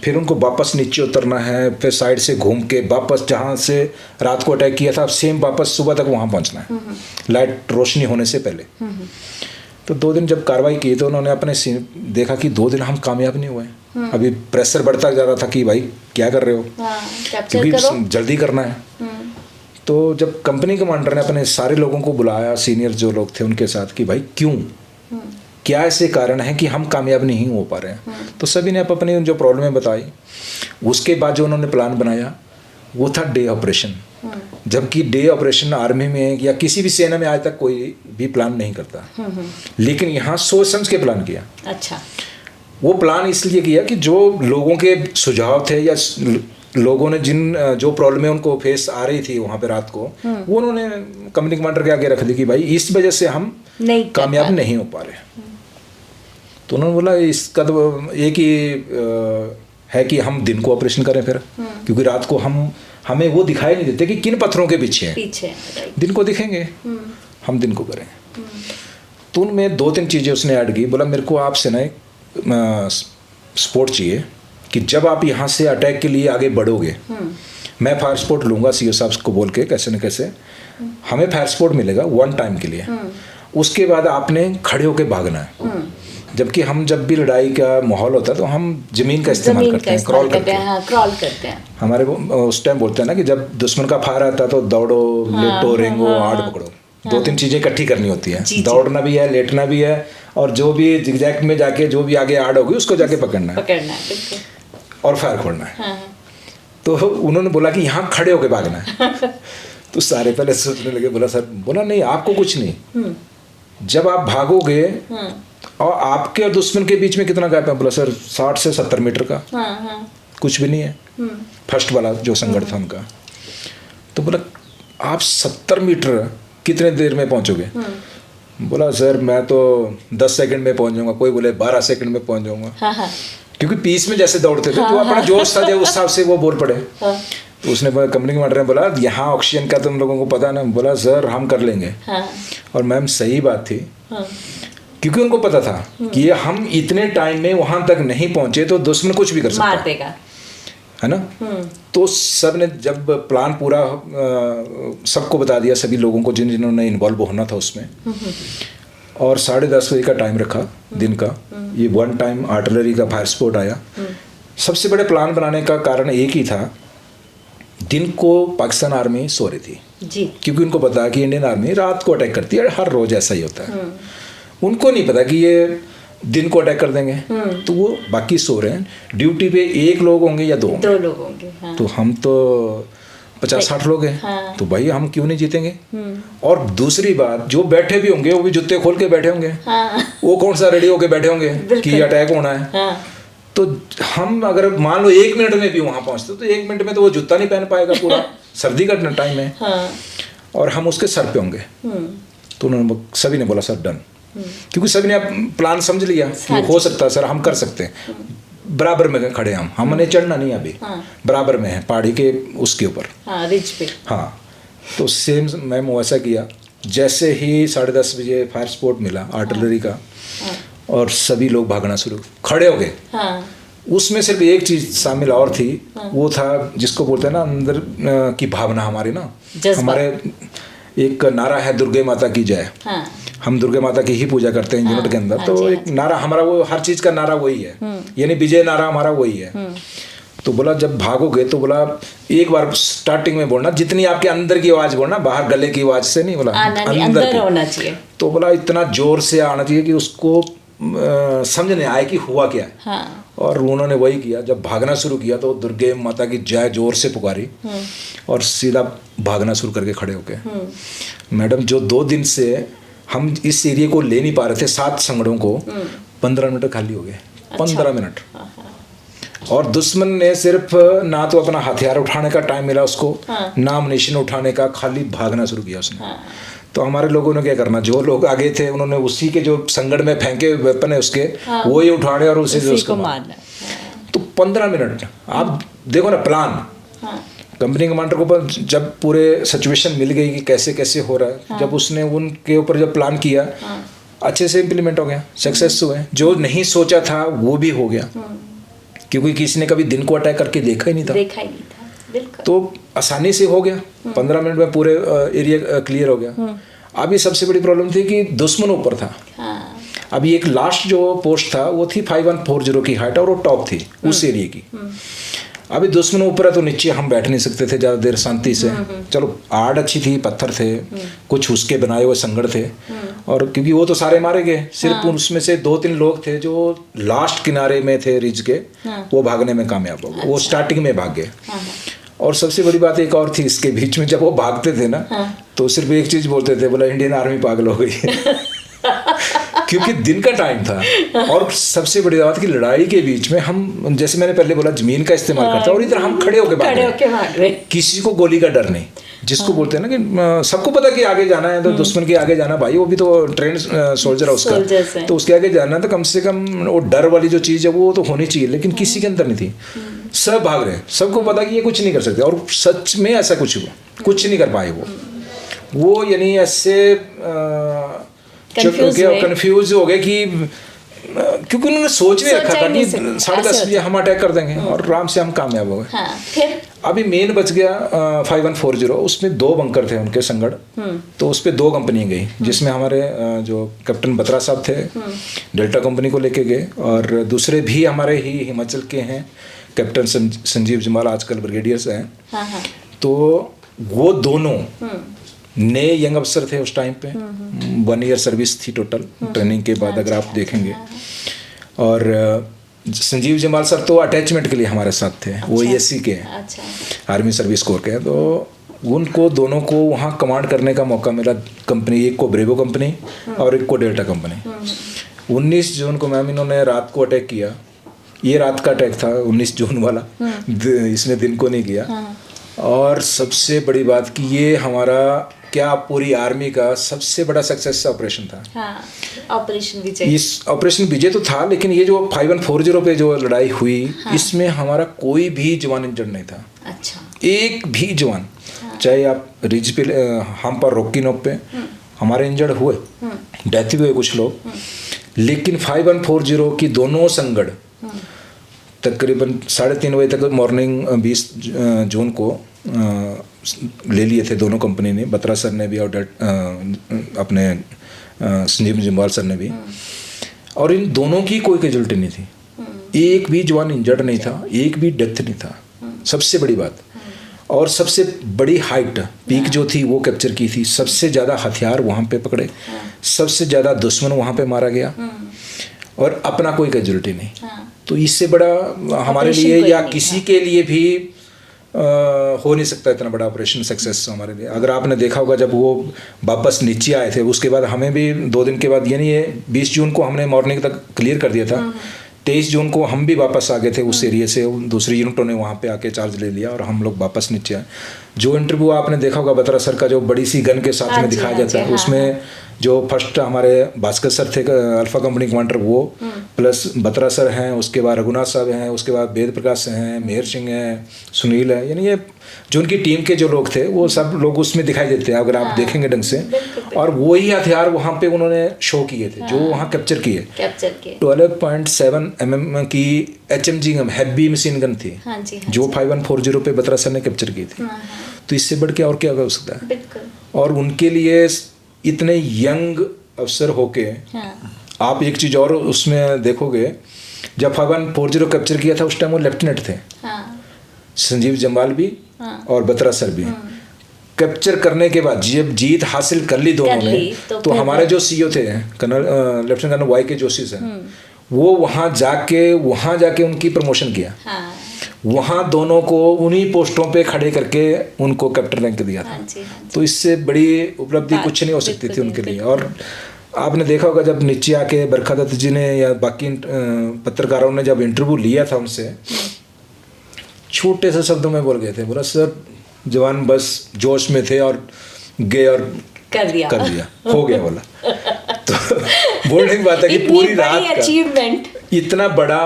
फिर उनको वापस नीचे उतरना है, फिर साइड से घूम के वापस जहाँ से रात को अटैक किया था सेम वापस सुबह तक वहाँ पहुँचना है, लाइट रोशनी होने से पहले। तो 2 दिन जब कार्रवाई की तो उन्होंने अपने देखा कि 2 दिन हम कामयाब नहीं हुए। अभी प्रेशर बढ़ता जा रहा था कि भाई क्या कर रहे हो, क्योंकि जल्दी करना है। तो जब कंपनी कमांडर ने अपने सारे लोगों को बुलाया, सीनियर जो लोग थे उनके साथ, कि भाई क्यों, क्या ऐसे कारण है कि हम कामयाब नहीं हो पा रहे हैं। तो सभी ने अपनी जो प्रॉब्लमें बताई। उसके बाद जो उन्होंने प्लान बनाया वो था डे ऑपरेशन। जबकि डे ऑपरेशन आर्मी में या किसी भी सेना में आज तक कोई भी प्लान नहीं करता, लेकिन यहाँ सोच समझ के प्लान किया। अच्छा। वो प्लान इसलिए किया कि जो लोगों के सुझाव थे या लोगों ने जो प्रॉब्लमें उनको फेस आ रही थी वहाँ पे रात को, वो उन्होंने कंपनी कमांडर के आगे रख दी कि भाई इस वजह से हम कामयाब नहीं हो पा रहे। तो उन्होंने बोला इसका तो एक ही है कि हम दिन को ऑपरेशन करें फिर, क्योंकि रात को हमें वो दिखाई नहीं देते कि किन पत्थरों के पीछे हैं। दिन को दिखेंगे, हम दिन को करें। तो उनमें 2-3 चीज़ें उसने ऐड की। बोला मेरे को आपसे ना एक सपोर्ट चाहिए कि जब आप यहाँ से अटैक के लिए आगे बढ़ोगे, मैं फायर सपोर्ट लूँगा सीओ साहब को बोल के, कैसे न कैसे हमें फायर सपोर्ट मिलेगा 1 टाइम के लिए। उसके बाद आपने खड़े होके भागना है। जबकि हम जब भी लड़ाई का माहौल होता है तो हम जमीन का इस्तेमाल करते हैं, क्रॉल करते हैं। हमारे उस टाइम बोलते हैं ना कि जब दुश्मन का फायर आता है तो दौड़ो, लेटो, रेंगो, आड़ पकड़ो। 2-3 चीजें इकट्ठी करनी होती है। दौड़ना भी है, लेटना भी है, और जो भी जिगजैग में जाके जो भी आगे आड़ होगी उसको जाके पकड़ना है और फायर खोलना है। तो उन्होंने बोला कि यहाँ खड़े होके भागना है। तो सारे पहले सोचने लगे। बोला सर, बोला नहीं आपको कुछ नहीं, जब आप भागोगे और आपके और दुश्मन के बीच में कितना गैप है? बोला सर 60 से 70 मीटर का। कुछ भी नहीं है। फर्स्ट वाला जो संगड़ था उनका। तो बोला आप 70 मीटर कितने देर में पहुंचोगे? बोला सर मैं तो 10 सेकंड में पहुंच जाऊंगा, कोई बोले 12 सेकंड में पहुंच जाऊंगा। क्योंकि पीस में जैसे दौड़ते थे तो अपना जोश था जो उस हिसाब से वो बोल पड़े। तो उसने कंपनी के मार्टर ने बोला यहाँ ऑक्सीजन का तुम लोगों को पता ना? बोला सर हम कर लेंगे। और मैम सही बात थी, क्योंकि उनको पता था कि हम इतने टाइम में वहां तक नहीं पहुंचे तो दुश्मन कुछ भी कर सकता मार देगा, है ना। तो सब ने जब प्लान पूरा सबको बता दिया, सभी लोगों को जिन्होंने इन्वॉल्व होना था उसमें, और 10:30 बजे का टाइम रखा दिन का। ये 1 टाइम आर्टिलरी का फायर सपोर्ट आया। सबसे बड़े प्लान बनाने का कारण एक ही था, दिन को पाकिस्तान आर्मी सो रही थी जी, क्योंकि उनको पता है कि इंडियन आर्मी रात को अटैक करती है, हर रोज ऐसा ही होता है। उनको नहीं पता कि ये दिन को अटैक कर देंगे। तो वो बाकी सो रहे हैं। ड्यूटी पे 1 लोग होंगे या 2 लोग होंगे। हाँ। तो हम तो 50-60 लोग हैं, हाँ। तो भाई हम क्यों नहीं जीतेंगे। और दूसरी बात, जो बैठे भी होंगे वो भी जूते खोल के बैठे होंगे, हाँ। वो कौन सा रेडी होके बैठे होंगे कि अटैक होना है। हाँ। तो हम अगर मान लो 1 मिनट में भी वहां पहुंचते तो 1 मिनट में तो वो जूता नहीं पहन पाएगा, पूरा सर्दी का टाइम है, हाँ। और हम उसके सर पे होंगे। तो उन्होंने सभी ने बोला सर डन, क्योंकि सभी ने प्लान समझ लिया कि हो सकता है सर, हम कर सकते हैं। बराबर में खड़े हम, हमने चढ़ना नहीं अभी, बराबर में है पहाड़ी के उसके ऊपर, रिज पे। हाँ। तो सेम मैम वैसा किया। जैसे ही 10:30 बजे फायर सपोर्ट मिला आर्टिलरी का, और सभी लोग भागना शुरू, खड़े हो गए। उसमें सिर्फ एक चीज शामिल और थी, वो था जिसको बोलते हैं ना अंदर की भावना हमारी ना, हमारे एक नारा है दुर्गे माता की जय। हम दुर्गे माता की ही पूजा करते हैं यूनिट के अंदर, तो एक नारा हमारा, वो हर चीज का नारा वही है, यानी विजय नारा हमारा वही है। तो बोला जब भागोगे तो बोला एक बार स्टार्टिंग में बोलना, जितनी आपके अंदर की आवाज बोलना, बाहर गले की आवाज से नहीं, बोला अंदर होना चाहिए। तो बोला इतना जोर से आना चाहिए कि उसको समझ नहीं आए कि हुआ क्या है। हाँ। और उन्होंने वही किया। जब भागना शुरू किया तो दुर्गे माता की जय जोर से पुकारी, और सीधा भागना शुरू करके खड़े हो गए। मैडम, जो 2 दिन से हम इस एरिया को ले नहीं पा रहे थे, 7 संगड़ों को, 15 मिनट खाली हो गए। 15 मिनट। और दुश्मन ने सिर्फ ना तो अपना हथियार उठाने का टाइम मिला उसको, ना अम्युनिशन उठाने का, खाली भागना शुरू किया उसने। तो हमारे लोगों ने क्या करना, जो लोग आगे थे उन्होंने उसी के जो संगड़ में फेंके वेपन है उसके, वो ही उठाने और उसी से उसको मारना। तो 15 मिनट आप देखो ना प्लान। कंपनी कमांडर को जब पूरे सिचुएशन मिल गई कि कैसे कैसे हो रहा है, जब उसने उनके ऊपर जब प्लान किया, अच्छे से इम्प्लीमेंट हो गया, सक्सेस हुए। जो नहीं सोचा था वो भी हो गया, क्योंकि किसी ने कभी दिन को अटैक करके देखा ही नहीं था। तो आसानी से हो गया, 15 मिनट में पूरे एरिया क्लियर हो गया। अभी सबसे बड़ी प्रॉब्लम थी कि दुश्मन ऊपर था। अभी एक लास्ट जो पोस्ट था वो थी 5140 की हाइट, और वो टॉप थी उस एरिया की। अभी दुश्मन ऊपर है तो नीचे हम बैठ नहीं सकते थे ज़्यादा देर शांति से। चलो आड़ अच्छी थी, पत्थर थे, कुछ उसके बनाए हुए संगड़ थे, और क्योंकि वो तो सारे मारे गए, सिर्फ उसमें से 2-3 लोग थे जो लास्ट किनारे में थे रिज के, वो भागने में कामयाब हो गए। वो स्टार्टिंग में भाग गए। और सबसे बड़ी बात एक और थी इसके बीच में, जब वो भागते थे ना, तो सिर्फ एक चीज बोलते थे, बोला इंडियन आर्मी पागल हो गई। क्योंकि दिन का टाइम था। और सबसे बड़ी बात कि लड़ाई के बीच में हम, जैसे मैंने पहले बोला, जमीन का इस्तेमाल करते हैं, और इधर हम खड़े होकर भाग रहे, किसी को गोली का डर नहीं। जिसको बोलते हैं ना कि सबको पता कि आगे जाना है, तो दुश्मन के आगे जाना, भाई वो भी तो ट्रेंड सोल्जर है उसका, तो उसके आगे जाना है, तो कम से कम वो डर वाली जो चीज़ है वो तो होनी चाहिए। लेकिन किसी के अंदर नहीं थी, सब भाग रहे, सबको पता कि ये कुछ नहीं कर सकते। और सच में ऐसा कुछ हुआ, कुछ नहीं कर पाए वो यानी ऐसे कंफ्यूज हो गए कि, क्योंकि उन्होंने सोच नहीं रखा था कि 10:30 बजे हम अटैक कर देंगे, और आराम से हम कामयाब हो गए। फिर अभी मेन बच गया 5140, उसमें 2 बंकर थे उनके संगड़, तो उस पर 2 कंपनियां गई, जिसमें हमारे जो कैप्टन बत्रा साहब थे डेल्टा कंपनी को लेके गए, और दूसरे भी हमारे ही हिमाचल के हैं, कैप्टन संजीव जमाल आजकल ब्रिगेडियर्स हैं। तो वो दोनों नए यंग अफसर थे उस टाइम पे, 1 ईयर सर्विस थी टोटल ट्रेनिंग के बाद, अगर आप देखेंगे। और संजीव जमाल सर तो अटैचमेंट के लिए हमारे साथ थे, वो ESC के आर्मी सर्विस कोर के हैं। तो उनको दोनों को वहाँ कमांड करने का मौका मिला कंपनी, एक को ब्रेवो कंपनी और एक को डेल्टा कंपनी। 19 जून को मैम इन्होंने रात को अटैक किया। ये रात का अटैक था 19 जून वाला, इसने दिन को नहीं किया। और सबसे बड़ी बात कि ये हमारा क्या पूरी आर्मी का सबसे बड़ा सक्सेस ऑपरेशन था। ऑपरेशन विजय। इस ऑपरेशन विजय तो था, लेकिन ये जो 5140 पे जो लड़ाई हुई, इसमें हमारा कोई भी जवान इंजर्ड नहीं था। अच्छा। एक भी जवान, चाहे आप रिज पे, हम पर रोकी नोक पे हमारे इंजर्ड हुए, डेथ भी हुए कुछ लोग, लेकिन 5140 की दोनों संगड़ तकरीबन 3:30 बजे तक मॉर्निंग 20 जून को ले लिए थे दोनों कंपनी ने, बत्रा सर ने भी और अपने संजीव जम्वाल सर ने भी। और इन दोनों की कोई कैजुअल्टी नहीं थी, एक भी जवान इंजर्ड नहीं था, एक भी डेथ नहीं था, सबसे बड़ी बात। और सबसे बड़ी हाइट पीक जो थी वो कैप्चर की थी, सबसे ज़्यादा हथियार वहाँ पे पकड़े, सबसे ज़्यादा दुश्मन वहाँ पे मारा गया, और अपना कोई कैजुअल्टी नहीं। तो इससे बड़ा हमारे लिए या किसी के लिए भी हो नहीं सकता इतना बड़ा ऑपरेशन सक्सेस हमारे लिए। अगर आपने देखा होगा जब वो वापस नीचे आए थे, उसके बाद हमें भी 2 दिन के बाद, यानी ये 20 जून को हमने मॉर्निंग तक क्लियर कर दिया था, 23 जून को हम भी वापस आ गए थे उस एरिया से, दूसरी यूनिटों ने वहाँ पे आके चार्ज ले लिया और हम लोग वापस नीचे आए। जो इंटरव्यू आपने देखा होगा बत्रा सर का, जो बड़ी सी गन के साथ में दिखाया जाता है, उसमें जो फर्स्ट हमारे भास्कर सर थे अल्फा कंपनी कमांडर, वो प्लस बत्रा सर हैं, उसके बाद रघुनाथ साहब हैं, उसके बाद वेद प्रकाश हैं, मेहर सिंह हैं, सुनील है, यानी ये जो उनकी टीम के जो लोग थे वो सब लोग उसमें दिखाई देते हैं अगर आप देखेंगे ढंग से। और वही हथियार वहाँ पे उन्होंने शो किए थे जो वहाँ कैप्चर किए। 12.7 mm की HMG gun, heavy machine gun थी, जो 5140 पे बत्रा सर ने कैप्चर की थी। तो इससे बढ़ के और क्या हो सकता है। और उनके लिए इतने यंग अफसर होके आप एक चीज़ और उसमें देखोगे, जब 5140 कैप्चर किया था उस टाइम वो लेफ्टिनेंट थे, संजीव जम्वाल भी और बत्रा सर भी। कैप्चर करने के बाद जब जीत हासिल कर ली दोनों ने, तो हमारे जो सीईओ थे कर्नल लेफ्टिनेंट कर्नल वाई के जोशी सर, वो वहाँ जाके उनकी प्रमोशन किया। वहाँ दोनों को उन्हीं पोस्टों पे खड़े करके उनको कैप्टन रैंक दिया था। तो इससे बड़ी उपलब्धि कुछ नहीं हो सकती थी उनके लिए। और आपने देखा होगा जब नीचे आके बरखा दत्त जी ने या बाकी पत्रकारों ने जब इंटरव्यू लिया था उनसे, छोटे से शब्दों में बोल गए थे, बोला सर जवान बस जोश में थे और गए और कर दिया हो गया बोला। तो बोलने की बात है कि पूरी रात का अचीवमेंट, इतना बड़ा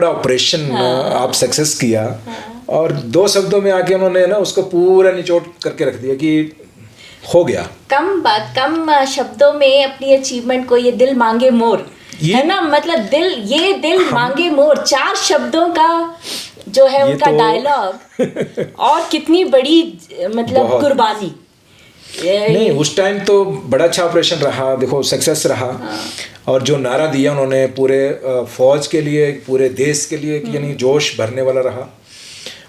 ऑपरेशन आप सक्सेस किया, और 2 शब्दों में आके उन्होंने ना उसको पूरा निचोड़ करके रख दिया कि हो गया। कम शब्दों में अपनी अचीवमेंट को, ये दिल मांगे मोर है ना, मतलब दिल मांगे मोर, 4 शब्दों का जो है उनका डायलॉग, और कितनी बड़ी मतलब कुर्बानी। नहीं, उस टाइम तो बड़ा अच्छा ऑपरेशन रहा, देखो सक्सेस रहा। और जो नारा दिया उन्होंने पूरे फौज के लिए, पूरे देश के लिए, यानी जोश भरने वाला रहा।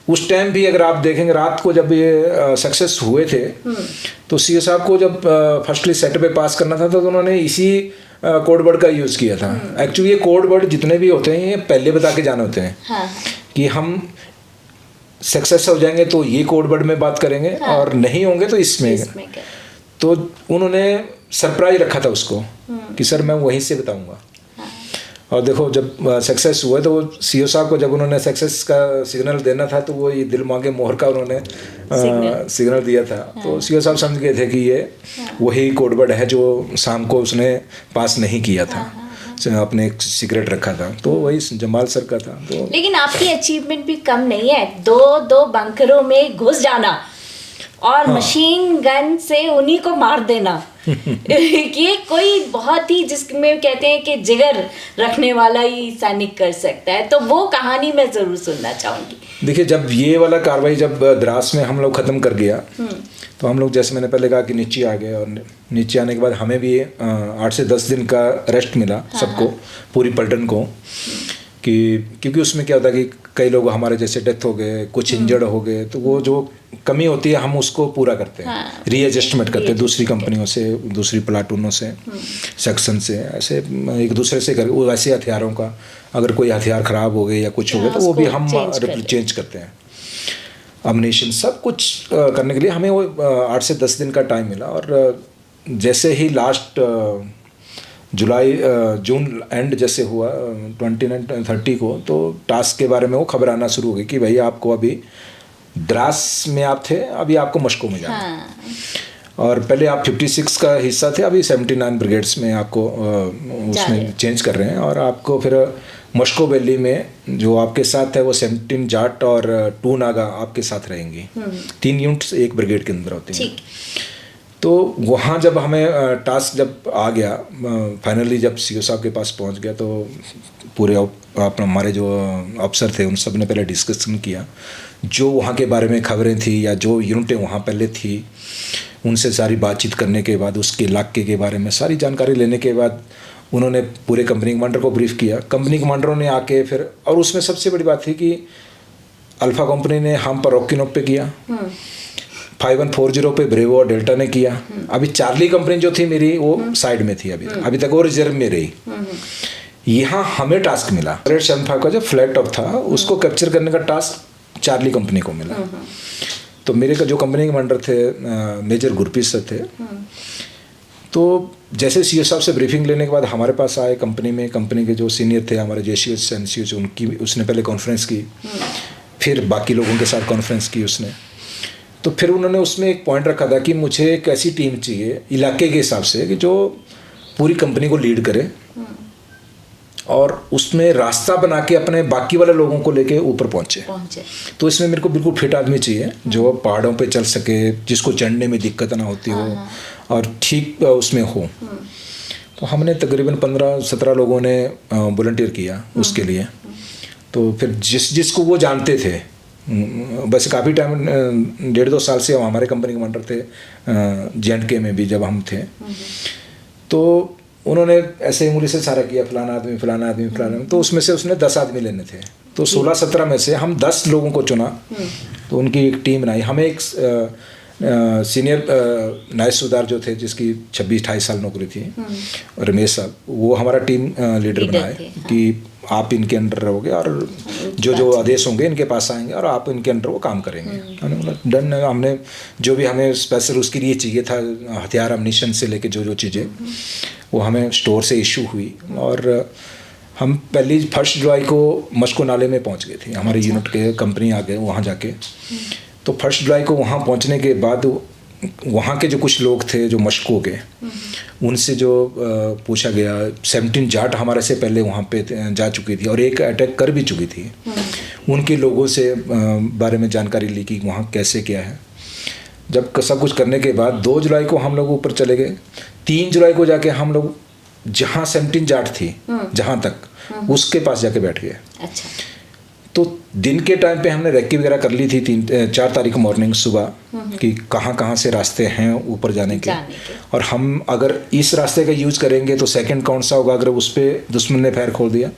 उस टाइम भी अगर आप देखेंगे, रात को जब ये सक्सेस हुए थे, तो सीओ साहब को जब फर्स्टली सेट पे पास करना था, तो उन्होंने इसी कोड वर्ड का यूज़ किया था। एक्चुअली ये कोड वर्ड जितने भी होते हैं ये पहले बता के जाने होते हैं कि हम सक्सेस हो जाएंगे तो ये कोड वर्ड में बात करेंगे, और नहीं होंगे तो इसमें। तो उन्होंने सरप्राइज रखा था उसको कि सर मैं वहीं से बताऊंगा। और देखो जब सक्सेस हुआ तो सीओ साहब को जब उन्होंने सक्सेस का सिग्नल देना था, तो वो ये दिल मांगे मोहर का उन्होंने सिग्नल दिया था। तो सीओ साहब समझ गए थे कि ये वही कोड वर्ड है जो शाम को उसने पास नहीं किया था, अपने एक सीक्रेट रखा था, तो वही जमाल सर का था। तो लेकिन आपकी अचीवमेंट भी कम नहीं है, दो बंकरों में घुस जाना और मशीन गन से उन्हीं को मार देना। ये कोई बहुत ही, जिसमें कहते हैं कि जिगर रखने वाला ही सैनिक कर सकता है, तो वो कहानी मैं जरूर सुनना चाहूंगी। देखिए जब ये वाला कार्रवाई जब द्रास में हम लोग ख़त्म कर गया, तो हम लोग जैसे मैंने पहले कहा कि नीचे आ गए, और नीचे आने के बाद हमें भी 8 से 10 दिन का रेस्ट मिला सबको, पूरी पलटन को, कि क्योंकि उसमें क्या होता है कि कई लोग हमारे जैसे डेथ हो गए, कुछ इंजर्ड हो गए, तो वो जो कमी होती है हम उसको पूरा करते हैं, रीएडजस्टमेंट करते हैं दूसरी कंपनियों से, दूसरी प्लाटूनों से, सेक्शन से, ऐसे एक दूसरे से कर, वो वैसे हथियारों का अगर कोई हथियार ख़राब हो गए या कुछ हो गया, तो वो भी हम चेंज करते हैं। अम्युनिशन सब कुछ करने के लिए हमें वो 8 से 10 दिन का टाइम मिला। और जैसे ही लास्ट जून एंड जैसे हुआ 29-30 को, तो टास्क के बारे में वो खबर आना शुरू हो गई कि भाई आपको अभी द्रास में आप थे, अभी आपको मस्को में जाना और पहले आप 56 का हिस्सा थे, अभी 79 ब्रिगेड्स में आपको उसमें चेंज कर रहे हैं, और आपको फिर मस्को वैली में जो आपके साथ है वो 17 जाट और 2 नागा आपके साथ रहेंगी। 3 यूनिट्स एक ब्रिगेड के अंदर होती हैं। तो वहाँ जब हमें टास्क जब आ गया, फाइनली जब सीओ साहब के पास पहुँच गया, तो पूरे हमारे जो अफसर थे उन सब ने पहले डिस्कशन किया, जो वहाँ के बारे में खबरें थी या जो यूनिटें वहाँ पहले थी, उनसे सारी बातचीत करने के बाद, उसके इलाके के बारे में सारी जानकारी लेने के बाद उन्होंने पूरे कंपनी कमांडर को ब्रीफ किया। कंपनी कमांडरों ने आके फिर, और उसमें सबसे बड़ी बात थी कि अल्फा कंपनी ने हम पर रॉकीनोप पे किया, 5140 पे ब्रेवो और डेल्टा ने किया। अभी चार्ली कंपनी जो थी मेरी वो साइड में थी, अभी तक वो रिजर्व में रही। यहाँ हमें टास्क मिला, 75 का जो फ्लैग टॉप था उसको कैप्चर करने का टास्क चार्ली कंपनी को मिला। तो मेरे का जो कंपनी के मंडर थे मेजर गुरप्रीत सर थे। तो जैसे सीईओ साहब से ब्रीफिंग लेने के बाद हमारे पास आए कंपनी में, कंपनी के जो सीनियर थे हमारे जेसीएस एनसीओ, उनकी उसने पहले कॉन्फ्रेंस की, फिर बाकी लोगों के साथ कॉन्फ्रेंस की उसने। तो फिर उन्होंने उसमें एक पॉइंट रखा था कि मुझे एक ऐसी टीम चाहिए इलाके के हिसाब से कि जो पूरी कंपनी को लीड करे और उसमें रास्ता बना के अपने बाकी वाले लोगों को लेके ऊपर पहुंचे। तो इसमें मेरे को बिल्कुल फिट आदमी चाहिए जो पहाड़ों पे चल सके, जिसको चढ़ने में दिक्कत ना होती हो और ठीक उसमें हो। तो हमने तकरीबन 15-17 लोगों ने वॉलंटियर किया उसके लिए। तो फिर जिसको वो जानते थे, बस काफ़ी टाइम 1.5-2 साल से हमारे कंपनी के मंडर थे J&K में भी जब हम थे। तो उन्होंने ऐसे ही मुझे से सारा किया, फलाना आदमी फलाना आदमी फलाना आदमी। तो उसमें से उसने 10 आदमी लेने थे। तो 16-17 में से हम 10 लोगों को चुना। तो उनकी एक टीम बनाई। हमें एक सीनियर नायब सूबेदार जो थे जिसकी 26-28 साल नौकरी थी, रमेश साहब, वो हमारा टीम लीडर बनाए कि आप इनके अंडर रहोगे और जो आदेश होंगे इनके पास आएंगे और आप इनके अंडर वो काम करेंगे। हमने बोला डन है। हमने जो भी हमें स्पेशल उसके लिए चाहिए था, हथियार अम्यूनिशन से लेके जो चीज़ें, वो हमें स्टोर से इशू हुई। और हम 1 जुलाई को मस्को नाले में पहुंच गए थे। हमारे यूनिट के कंपनी आ गए वहाँ जाके। तो 1 जुलाई को वहाँ पहुँचने के बाद वहाँ के जो कुछ लोग थे जो मस्को के, उनसे जो पूछा गया, 17 जाट हमारे से पहले वहाँ पे जा चुकी थी और एक अटैक कर भी चुकी थी। उनके लोगों से बारे में जानकारी ली कि वहाँ कैसे क्या है। जब सब कुछ करने के बाद 2 जुलाई को हम लोग ऊपर चले गए। 3 जुलाई को जाके हम लोग जहाँ 17 जाट थी जहाँ तक, उसके पास जाके बैठ गए। अच्छा। तो दिन के टाइम पे हमने रेकी वगैरह कर ली थी 4 तारीख मॉर्निंग सुबह कि कहाँ से रास्ते हैं ऊपर जाने के। और हम अगर इस रास्ते का यूज़ करेंगे तो सेकंड कौन सा होगा अगर उस पर दुश्मन ने फायर खोल दिया।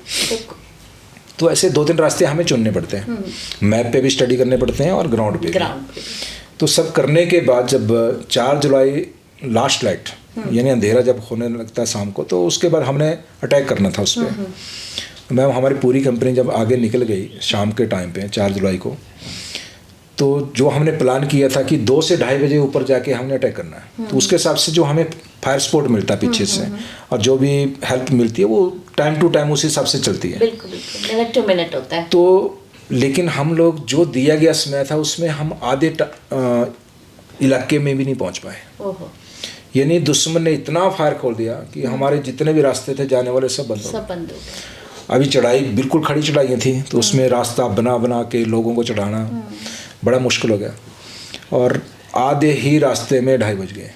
तो ऐसे 2-3 रास्ते हमें चुनने पड़ते हैं, मैप पे भी स्टडी करने पड़ते हैं और ग्राउंड पे भी। तो सब करने के बाद जब 4 जुलाई लास्ट लाइट यानी अंधेरा जब होने लगता है शाम को, तो उसके बाद हमने अटैक करना था उस पर। मैम हमारी पूरी कंपनी जब आगे निकल गई शाम के टाइम पे 4 जुलाई को, तो जो हमने प्लान किया था कि 2 से 2:30 बजे ऊपर जाके हमने अटैक करना है, तो उसके हिसाब से जो हमें फायर सपोर्ट मिलता है पीछे से और जो भी हेल्प मिलती है वो टाइम टू टाइम उस हिसाब से चलती है। बिल्कुल मिनट टू मिनट होता है। तो लेकिन हम लोग जो दिया गया समय था उसमें हम आधे इलाके में भी नहीं पहुँच पाए। यानी दुश्मन ने इतना फायर खोल दिया कि हमारे जितने भी रास्ते थे जाने वाले सब बंद हो गए। अभी चढ़ाई बिल्कुल खड़ी चढ़ाइयाँ थी, तो उसमें रास्ता बना के लोगों को चढ़ाना बड़ा मुश्किल हो गया। और आधे ही रास्ते में 2:30 बज गए।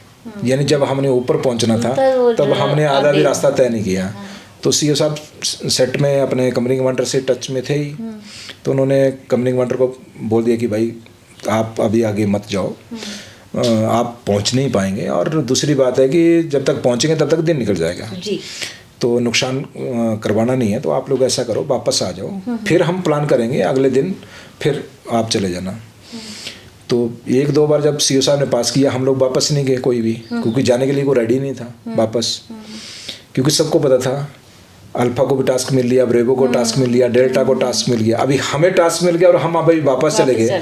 यानी जब हमने ऊपर पहुंचना था तब हमने आधा भी रास्ता तय नहीं किया। तो सीईओ साहब सेट में अपने कंपनी कमांडर से टच में थे ही, तो उन्होंने कंपनी कमांडर को बोल दिया कि भाई आप अभी आगे मत जाओ, आप पहुंच नहीं पाएंगे। और दूसरी बात है कि जब तक पहुंचेंगे तब तक दिन निकल जाएगा जी। तो नुकसान करवाना नहीं है, तो आप लोग ऐसा करो वापस आ जाओ, फिर हम प्लान करेंगे अगले दिन, फिर आप चले जाना। तो 1-2 बार जब सीईओ साहब ने पास किया हम लोग वापस नहीं गए कोई भी, क्योंकि जाने के लिए कोई रेडी नहीं था वापस, क्योंकि सबको पता था अल्फा को भी टास्क मिल लिया, ब्रेवो को टास्क मिल लिया, डेल्टा को टास्क मिल गया, अभी हमें टास्क मिल गया और हम अभी वापस चले गए।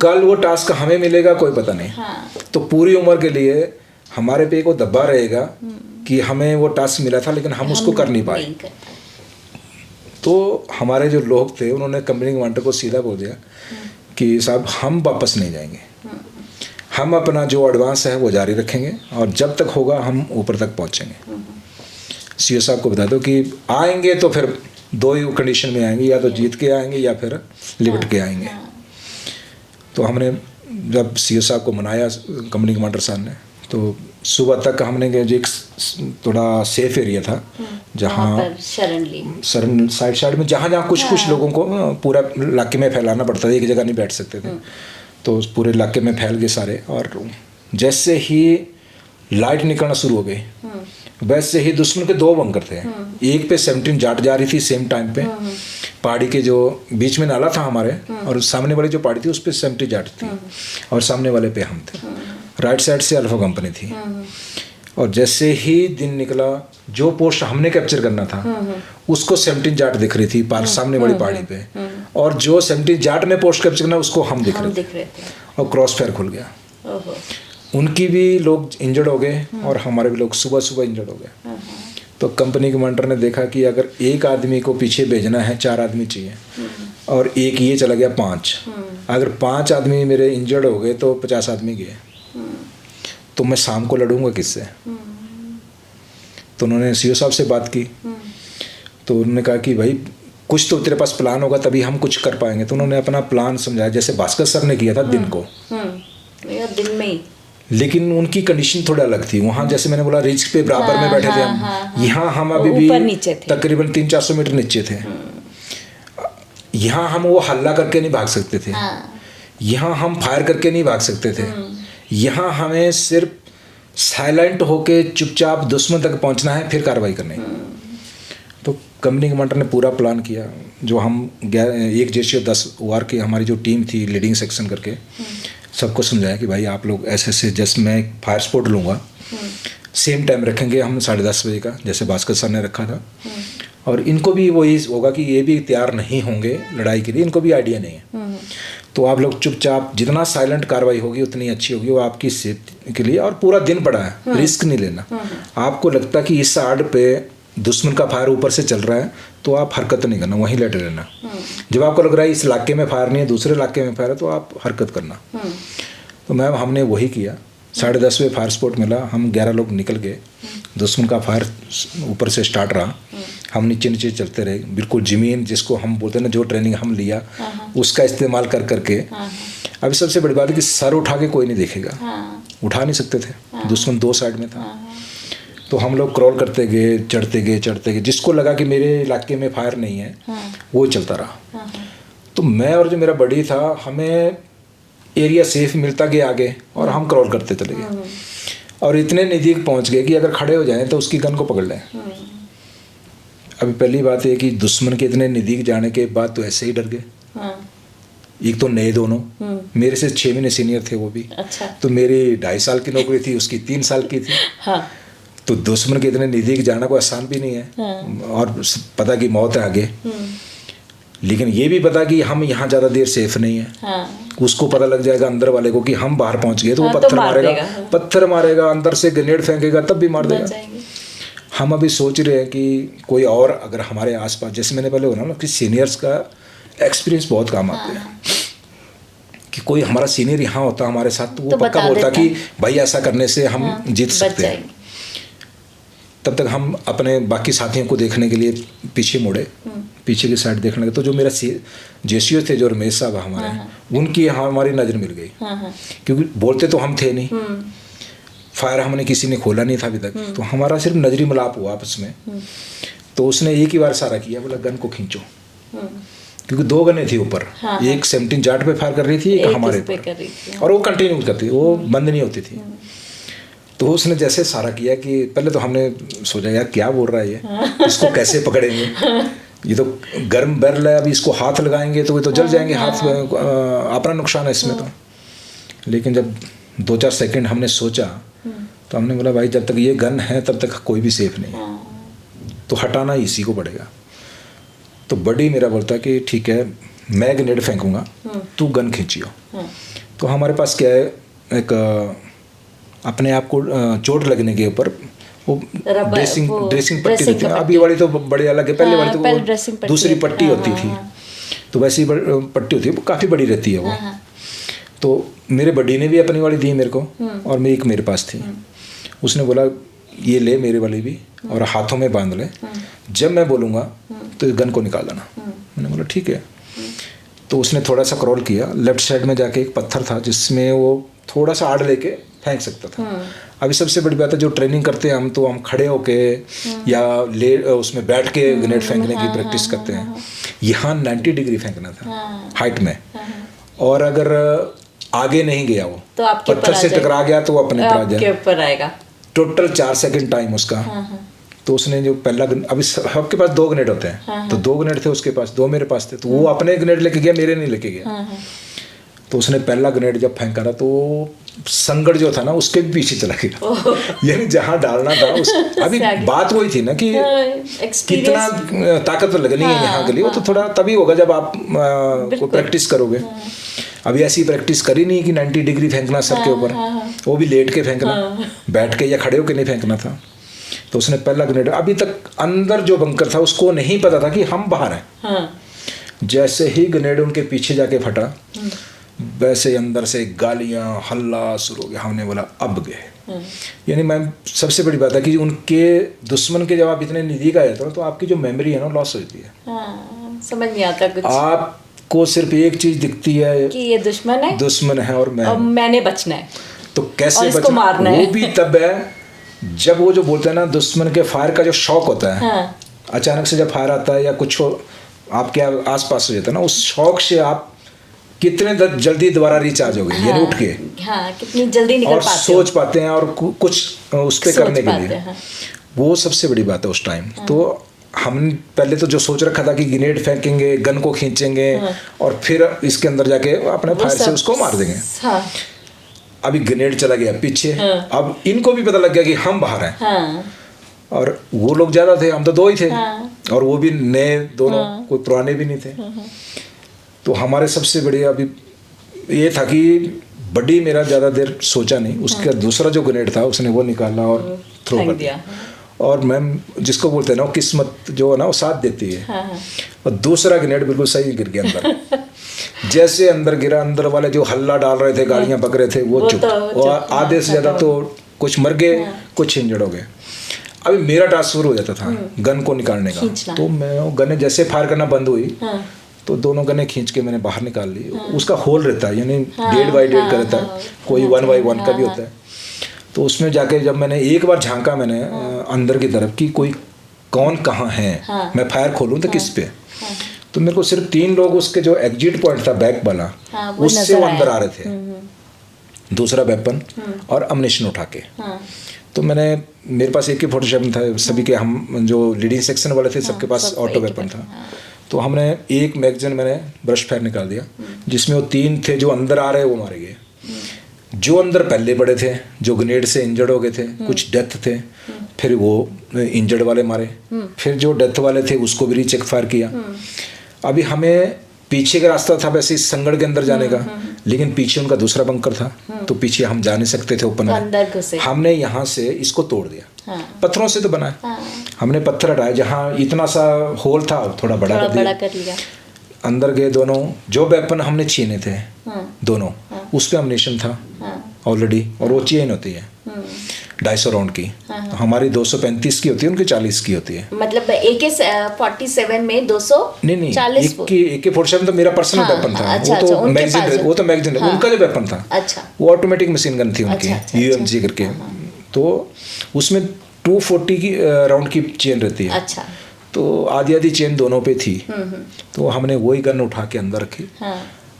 कल वो टास्क हमें मिलेगा कोई पता नहीं। तो पूरी उम्र के लिए हमारे पे को दबा रहेगा कि हमें वो टास्क मिला था लेकिन हम उसको कर नहीं पाए। तो हमारे जो लोग थे उन्होंने कंपनी कमांडर को सीधा बोल दिया कि साहब हम वापस नहीं जाएंगे, हम अपना जो एडवांस है वो जारी रखेंगे और जब तक होगा हम ऊपर तक पहुंचेंगे। सीईओ साहब को बता दो कि आएंगे तो फिर 2 ही कंडीशन में आएंगे, या तो जीत के आएंगे या फिर लिपट के आएंगे। तो हमने जब सीईओ साहब को मनाया कंपनी कमांडर साहब ने, तो सुबह तक हमने एक थोड़ा सेफ एरिया था जहाँ शरण साइड में जहाँ कुछ लोगों को पूरा इलाके में फैलाना पड़ता था, एक जगह नहीं बैठ सकते थे। तो पूरे इलाके में फैल गए सारे, और जैसे ही लाइट निकलना शुरू हो गई वैसे ही दुश्मन के 2 बंकर थे। एक पे 17 जाट जा रही थी सेम टाइम पे, पहाड़ी के जो बीच में नाला था हमारे और सामने वाली जो पहाड़ी थी उस पे 17 जाट थी और सामने वाले पे हम थे। राइट साइड से अल्फा कंपनी थी। और जैसे ही दिन निकला जो पोस्ट हमने कैप्चर करना था उसको 17 जाट दिख रही थी सामने वाली पहाड़ी पे, और जो 17 जाट में पोस्ट कैप्चर करना उसको हम दिख हम रहे दिख रहे थे। थे और क्रॉस फायर खुल गया। ओहो। उनकी भी लोग इंजर्ड हो गए और हमारे भी लोग सुबह सुबह इंजर्ड हो गए। तो कंपनी कमांडर ने देखा कि अगर एक आदमी को पीछे भेजना है 4 आदमी चाहिए और एक ये चला गया 5, अगर 5 आदमी मेरे इंजर्ड हो गए तो 50 आदमी गए, तो मैं शाम को लड़ूंगा किससे? तो उन्होंने सीओ साहब से बात की, तो उन्होंने कहा कि भाई कुछ तो तेरे पास प्लान होगा तभी हम कुछ कर पाएंगे। तो उन्होंने अपना प्लान समझाया जैसे भास्कर सर ने किया था दिन को, या दिन में ही। लेकिन उनकी कंडीशन थोड़ा अलग थी। वहाँ जैसे मैंने बोला रिस्क पे बराबर में बैठे थे हम, यहाँ हम अभी भी तकरीबन 300-400 मीटर नीचे थे। यहाँ हम वो हल्ला करके नहीं भाग सकते थे, यहाँ हम फायर करके नहीं भाग सकते थे, यहाँ हमें सिर्फ साइलेंट होके चुपचाप दुश्मन तक पहुँचना है, फिर कार्रवाई करनी है। तो कंपनी कमांडर ने पूरा प्लान किया, जो हम 1:10 OR की हमारी जो टीम थी लीडिंग सेक्शन करके सबको समझाया कि भाई आप लोग ऐसे जैसे मैं फायर स्पॉट लूँगा, सेम टाइम रखेंगे हम 10:30 बजे का जैसे भास्कर सर ने रखा था, और इनको भी वही होगा कि ये भी तैयार नहीं होंगे लड़ाई के लिए, इनको भी आइडिया नहीं है। तो आप लोग चुपचाप जितना साइलेंट कार्रवाई होगी उतनी अच्छी होगी, वो आपकी सेफ्टी के लिए। और पूरा दिन पड़ा है, रिस्क नहीं लेना। आपको लगता कि इस साइड पे दुश्मन का फायर ऊपर से चल रहा है तो आप हरकत नहीं करना, वहीं लेटे रहना। जब आपको लग रहा है इस इलाके में फायर नहीं है, दूसरे इलाके में फायर है, तो आप हरकत करना। तो मैम हमने वही किया। 10:30 बजे फायर स्पॉट मिला, हम 11 लोग निकल गए। दुश्मन का फायर ऊपर से स्टार्ट रहा, हम नीचे नीचे चलते रहे, बिल्कुल ज़मीन जिसको हम बोलते हैं ना, जो ट्रेनिंग हम लिया उसका इस्तेमाल कर करके। अभी सबसे बड़ी बात है कि सर उठा के कोई नहीं देखेगा, उठा नहीं सकते थे, दुश्मन 2 साइड में था। तो हम लोग क्रॉल करते गए, चढ़ते गए, जिसको लगा कि मेरे इलाके में फायर नहीं है वो चलता रहा। तो मैं और जो मेरा बड़ी था, हमें एरिया सेफ मिलता गया आगे और हम क्रॉल करते चले गए और इतने नज़दीक पहुंच गए कि अगर खड़े हो जाएं तो उसकी गन को पकड़ लें। अभी पहली बात है कि दुश्मन के इतने नज़दीक जाने के बाद तो ऐसे ही डर गए। एक तो नए दोनों, मेरे से 6 महीने सीनियर थे वो भी। अच्छा। तो मेरी 2.5 साल की नौकरी थी, उसकी 3 साल की थी। हाँ। तो दुश्मन के इतने नज़दीक जाना कोई आसान भी नहीं है। और पता कि मौत है आगे, लेकिन ये भी पता कि हम यहाँ ज़्यादा देर सेफ नहीं है। उसको पता लग जाएगा अंदर वाले को कि हम बाहर पहुँच गए तो वो पत्थर मारेगा, अंदर से ग्रेनेड फेंकेगा तब भी मार देगा। हम अभी सोच रहे हैं कि कोई और अगर हमारे आसपास, जैसे मैंने पहले बोला ना कि सीनियर्स का एक्सपीरियंस बहुत काम आते हैं, कि कोई हमारा सीनियर यहाँ होता हमारे साथ तो वो पक्का बोलता कि भाई ऐसा करने से हम जीत सकते हैं। तब तक हम अपने बाकी साथियों को देखने के लिए पीछे मुड़े, पीछे की साइड देखने लगे। तो जो मेरा जेसीओ थे, जो रमेश साहब हमारे, उनकी हमारी नज़र मिल गई, क्योंकि बोलते तो हम थे नहीं, फायर हमने किसी ने खोला नहीं था अभी तक, तो हमारा सिर्फ नजरी मिलाप हुआ आपस में। तो उसने एक ही बार इशारा किया, बोला गन को खींचो, क्योंकि 2 गनें थी ऊपर। एक 17 जाट पे फायर कर रही थी, एक हमारे पे, और वो कंटिन्यू करती, वो बंद नहीं होती थी। तो उसने जैसे इशारा किया कि पहले तो हमने सोचा यार क्या बोल रहा है ये, इसको कैसे पकड़ेंगे, ये तो गर्म बैरल है, अभी इसको हाथ लगाएंगे तो ये तो जल जाएंगे हाथ, अपना नुकसान है इसमें तो। लेकिन जब 2-4 सेकंड हमने सोचा तो हमने बोला भाई जब तक ये गन है तब तक कोई भी सेफ नहीं है, तो हटाना इसी को पड़ेगा। तो बड़ी मेरा बोलता कि ठीक है मैं ग्रेनेड फेंकूंगा, तू गन खींचियो। तो हमारे पास क्या है, एक अपने आप को चोट लगने के ऊपर वो ड्रेसिंग पट्टी रहती है। अभी वाली तो बड़ी अलग है, पहले वाली तो दूसरी पट्टी होती थी, तो वैसी पट्टी होती है, वो काफ़ी बड़ी रहती है वो। तो मेरे बड़ी ने भी अपनी वाली दी मेरे को, और मेरी एक मेरे पास थी। उसने बोला ये ले मेरे वाली भी और हाथों में बांध ले, जब मैं बोलूँगा तो इस गन को निकाल देना। मैंने बोला ठीक है। तो उसने थोड़ा सा क्रॉल किया, लेफ्ट साइड में जाके एक पत्थर था जिसमें वो थोड़ा सा आड़ लेके फेंक सकता था। अभी सबसे बड़ी बात है जो ट्रेनिंग करते हैं हम, तो हम खड़े होके या ले उसमें बैठ के ग्रेनेड फेंकने की प्रैक्टिस करते हैं। यहाँ 90 डिग्री फेंकना था हाइट में, और अगर आगे नहीं गया वो तो पत्थर से टकरा गया तो वो अपने पर आ जाए। टोटल 4 सेकंड टाइम उसका। तो उसने जो पहला, अभी सबके पास 2 ग्रेनेड होते हैं, तो 2 ग्रेनेड थे उसके पास, 2 मेरे पास थे, तो वो अपने ग्रेनेड लेके गया, मेरे नहीं लेके गया। तो उसने पहला ग्रेनेड जब फेंका था तो संगड़ जो था ना उसके भी पीछे चला गया। यानी जहाँ डालना था उस अभी बात वही थी ना कि कितना ताकतवर लगनी है यहाँ के लिए, वो तो थोड़ा तभी होगा जब आप को प्रैक्टिस करोगे। अभी ऐसी प्रैक्टिस करी नहीं कि 90 डिग्री फेंकना सर के ऊपर, वो भी लेट के फेंकना, बैठ के या खड़े होके नहीं फेंकना था। तो उसने पहला ग्रेनेड, अभी तक अंदर जो बंकर था उसको नहीं पता था कि हम बाहर हैं। जैसे ही ग्रेनेड उनके पीछे जाके फटा, वैसे अंदर से गालियां हल्ला शुरू हो गया। हमने बोला अब गए। यानी मैम सबसे बड़ी बात है कि उनके दुश्मन के जब आप इतने नज़दीक आ जाते हो तो आपकी जो मेमोरी है ना लॉस हो जाती है। समझ नहीं आता कुछ। आपको सिर्फ एक चीज दिखती है कि ये दुश्मन है और मैंने बचना है। तो कैसे बचना, मारना वो भी तब है जब वो जो बोलते हैं ना दुश्मन के फायर का जो शौक होता है, अचानक से जब फायर आता है या कुछ आपके आसपास हो जाता है ना, उस शौक से आप कितने जल्दी दोबारा रिचार्ज हो गए। यानी उठ के कितनी जल्दी निकल और पाते सोच पाते हैं और कुछ उस पे करने के लिए। वो सबसे बड़ी बात है उस टाइम। तो हम पहले तो जो सोच रखा था कि ग्रेनेड फेंकेंगे, गन को खींचेंगे और फिर इसके अंदर जाके अपने फायर से उसको मार देंगे। अभी ग्रेनेड चला गया पीछे। अब इनको भी पता लग गया कि हम बाहर हैं। और वो लोग ज्यादा थे, हम तो दो ही थे। और वो भी नए दोनों, कोई पुराने भी नहीं थे। तो हमारे सबसे बड़ी अभी ये था कि बड़ी मेरा ज़्यादा देर सोचा नहीं, उसका दूसरा जो ग्रेनेड था उसने वो निकाला और थ्रो कर दिया। और मैम जिसको बोलते हैं ना किस्मत जो है ना वो साथ देती है। और दूसरा ग्रेनेड बिल्कुल सही गिर गया अंदर। जैसे अंदर गिरा, अंदर वाले जो हल्ला डाल रहे थे, गालियाँ बक रहे थे, वो चुप। और आधे से ज़्यादा तो कुछ मर गए, कुछ इंजर्ड हो गए। अभी मेरा टास्क शुरू हो जाता था गन को निकालने का। तो मैं गन जैसे फायर करना बंद हुई तो दोनों गने खींच के मैंने बाहर निकाल ली। उसका होल रहता है, यानी 1.5x1 का रहता है, कोई 1x1 का भी होता है। तो उसमें जाके जब मैंने एक बार झांका मैंने अंदर की तरफ कि कोई कौन कहाँ है, मैं फायर खोलूँ तो किस पे। तो मेरे को सिर्फ 3 लोग उसके जो एग्जिट पॉइंट था बैक वाला, उससे वो अंदर आ रहे थे, दूसरा वेपन और अम्युनिशन उठा के। तो मेरे पास AK-47 था, सभी के हम जो लीडिंग सेक्शन वाले थे सबके पास ऑटो वेपन था। तो हमने एक मैगजीन मैंने ब्रश फायर निकाल दिया, जिसमें वो 3 थे जो अंदर आ रहे वो मारे गए। जो अंदर पहले पड़े थे, जो ग्रेनेड से इंजर्ड हो गए थे, कुछ डेथ थे, फिर वो इंजर्ड वाले मारे। फिर जो डेथ वाले थे उसको भी रीचेक फायर किया। अभी हमें पीछे का रास्ता था वैसे इस संगड़ के अंदर जाने का, लेकिन पीछे उनका दूसरा बंकर था, तो पीछे हम जा नहीं सकते थे ओपन में। हमने यहाँ से इसको तोड़ दिया, पत्थरों से तो बना है। हमने पत्थर हटाए, जहाँ इतना सा होल था थोड़ा बड़ा कर दिया। अंदर गए दोनों, जो वेपन हमने छीने थे दोनों, उस पे अम्युनिशन था ऑलरेडी, और वो चेन होती है 250 राउंड की। तो हमारी 235 की होती है, उनकी 40 की होती है। मतलब AK-47 में 200 नहीं AK-47 तो मेरा पर्सनल वेपन था। वो तो मैगजीन उनका जो वेपन था वो ऑटोमेटिक मशीन गन थी उनकी, UMG करके। तो उसमें 240 की राउंड की चेन रहती है। तो आधी चेन दोनों पे थी। तो हमने वही गन उठा के अंदर रखी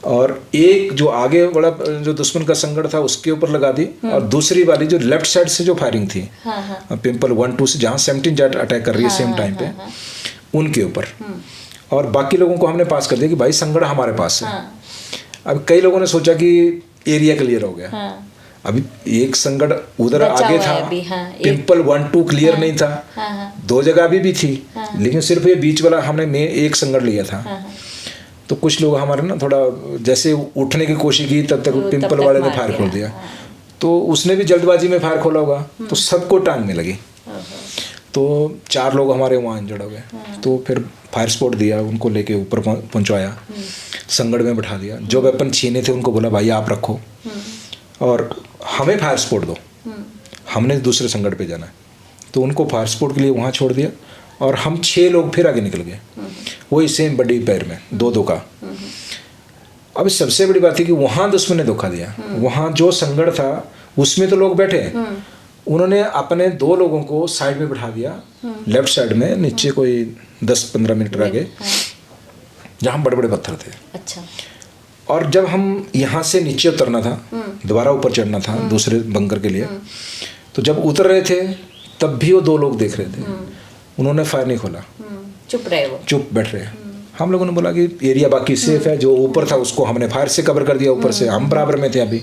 और एक जो आगे वाला जो दुश्मन का संगड़ था उसके ऊपर लगा दी, और दूसरी वाली जो लेफ्ट साइड से जो फायरिंग थी पिंपल 1-2 से, जहाँ 17 जेट अटैक कर रही है सेम टाइम पे, उनके ऊपर। और बाकी लोगों को हमने पास कर दिया कि भाई संगड़ हमारे पास है। अब कई लोगों ने सोचा कि एरिया क्लियर हो गया। अभी एक संगड़ उधर आगे था, पिंपल 1-2 क्लियर नहीं था, 2 जगह अभी भी थी, लेकिन सिर्फ ये बीच वाला हमने एक संगड़ लिया था। तो कुछ लोग हमारे ना थोड़ा जैसे उठने की कोशिश की, तब तक पिंपल वाले ने फायर खोल दिया। तो उसने भी जल्दबाजी में फायर खोला होगा, तो सबको टांग में लगी। तो 4 लोग हमारे वहाँ इंजर्ड हो गए। तो फिर फायर स्पॉट दिया, उनको लेके ऊपर पहुँचवाया, संगड़ में बैठा दिया। जो वेपन छीने थे उनको बोला भाई आप रखो और हमें फायर स्पॉट दो, हमने दूसरे संगड़ पे जाना है। तो उनको फायर स्पॉट के लिए वहाँ छोड़ दिया और हम 6 लोग फिर आगे निकल गए, वही सेम बड़ी पैर में 2-2 का। अब सबसे बड़ी बात है कि वहाँ दुश्मन ने धोखा दिया। वहाँ जो संगड़ था उसमें तो लोग बैठे, उन्होंने अपने 2 लोगों को साइड में बैठा दिया, लेफ्ट साइड में नीचे कोई 10-15 मीटर आगे, जहाँ बड़े बड़े पत्थर थे। अच्छा। और जब हम यहाँ से नीचे उतरना था, दोबारा ऊपर चढ़ना था दूसरे बंकर के लिए, तो जब उतर रहे थे तब भी वो 2 लोग देख रहे थे, उन्होंने फायर नहीं खोला, चुप रहे, वो चुप बैठ रहे। हम लोगों ने बोला कि एरिया बाकी सेफ है, जो ऊपर था उसको हमने फायर से कवर कर दिया, ऊपर से हम बराबर में थे अभी।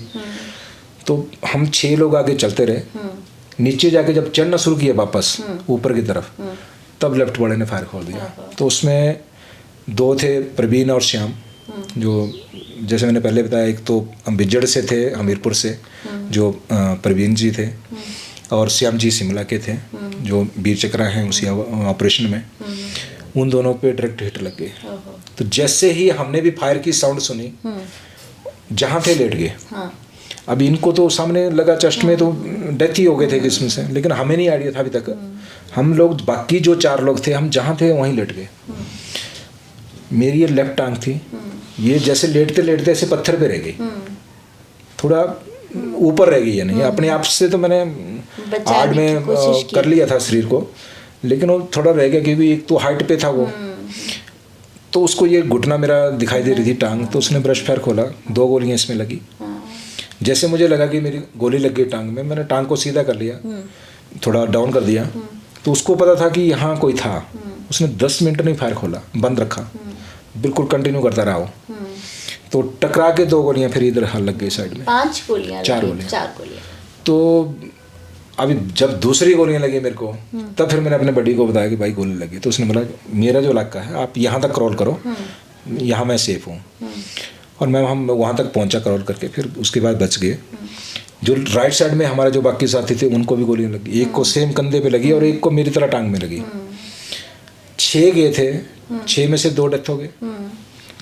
तो हम 6 लोग आगे चलते रहे। नीचे जाके जब चढ़ना शुरू किया वापस ऊपर की तरफ, तब लेफ्ट वाले ने फायर खोल दिया। तो उसमें 2 थे, प्रवीण और श्याम, जो जैसे मैंने पहले बताया, एक तो बिजड़ से थे, हमीरपुर से, जो प्रवीण जी थे, और श्याम जी शिमला के थे, जो वीर चक्रा हैं उसी ऑपरेशन में। उन दोनों पे डायरेक्ट हिट लग गए। तो जैसे ही हमने भी फायर की साउंड सुनी, जहाँ थे लेट गए। अब इनको तो सामने लगा चेस्ट में, तो डेथ ही हो गए थे किस्म से, लेकिन हमें नहीं आइडिया था अभी तक। हम लोग बाकी जो 4 लोग थे, हम जहाँ थे वहीं लेट गए। मेरी ये लेफ्ट टांग थी, ये जैसे लेटते लेटते ऐसे पत्थर पे रह गई, थोड़ा ऊपर रह गई। यानी अपने आप से तो मैंने आड़ में कर लिया था शरीर को, लेकिन वो थोड़ा रह गया, क्योंकि एक तो हाइट पे था वो। तो उसको ये घुटना मेरा दिखाई दे रही थी टांग, तो उसने ब्रश फायर खोला, 2 गोलियां इसमें लगी। जैसे मुझे लगा कि मेरी गोली लग गई टांग में, मैंने टांग को सीधा कर लिया, थोड़ा डाउन कर दिया। तो उसको पता था कि यहाँ कोई था, उसने 10 मिनट नहीं फायर खोला, बंद रखा, बिल्कुल कंटिन्यू करता रहा वो। तो टकरा के 2 गोलियां फिर इधर हाल लग गई साइड में। 5 गोलियां, 4 गोलियां। 4 गोलियां। तो अभी जब दूसरी गोलियां लगी मेरे को, तब फिर मैंने अपने बड़ी को बताया कि भाई गोली लगी। तो उसने बोला मेरा जो इलाका है आप यहाँ तक क्रॉल करो, यहाँ मैं सेफ हूँ। और हम वहाँ तक पहुँचा क्रॉल करके, फिर उसके बाद बच गए। जो राइट साइड में हमारे जो बाकी साथी थे, उनको भी गोलियां लगी। एक को सेम कंधे पे लगी और एक को मेरी तरह टांग में लगी। 6 गए थे, 6 में से 2 डेथ हो गए,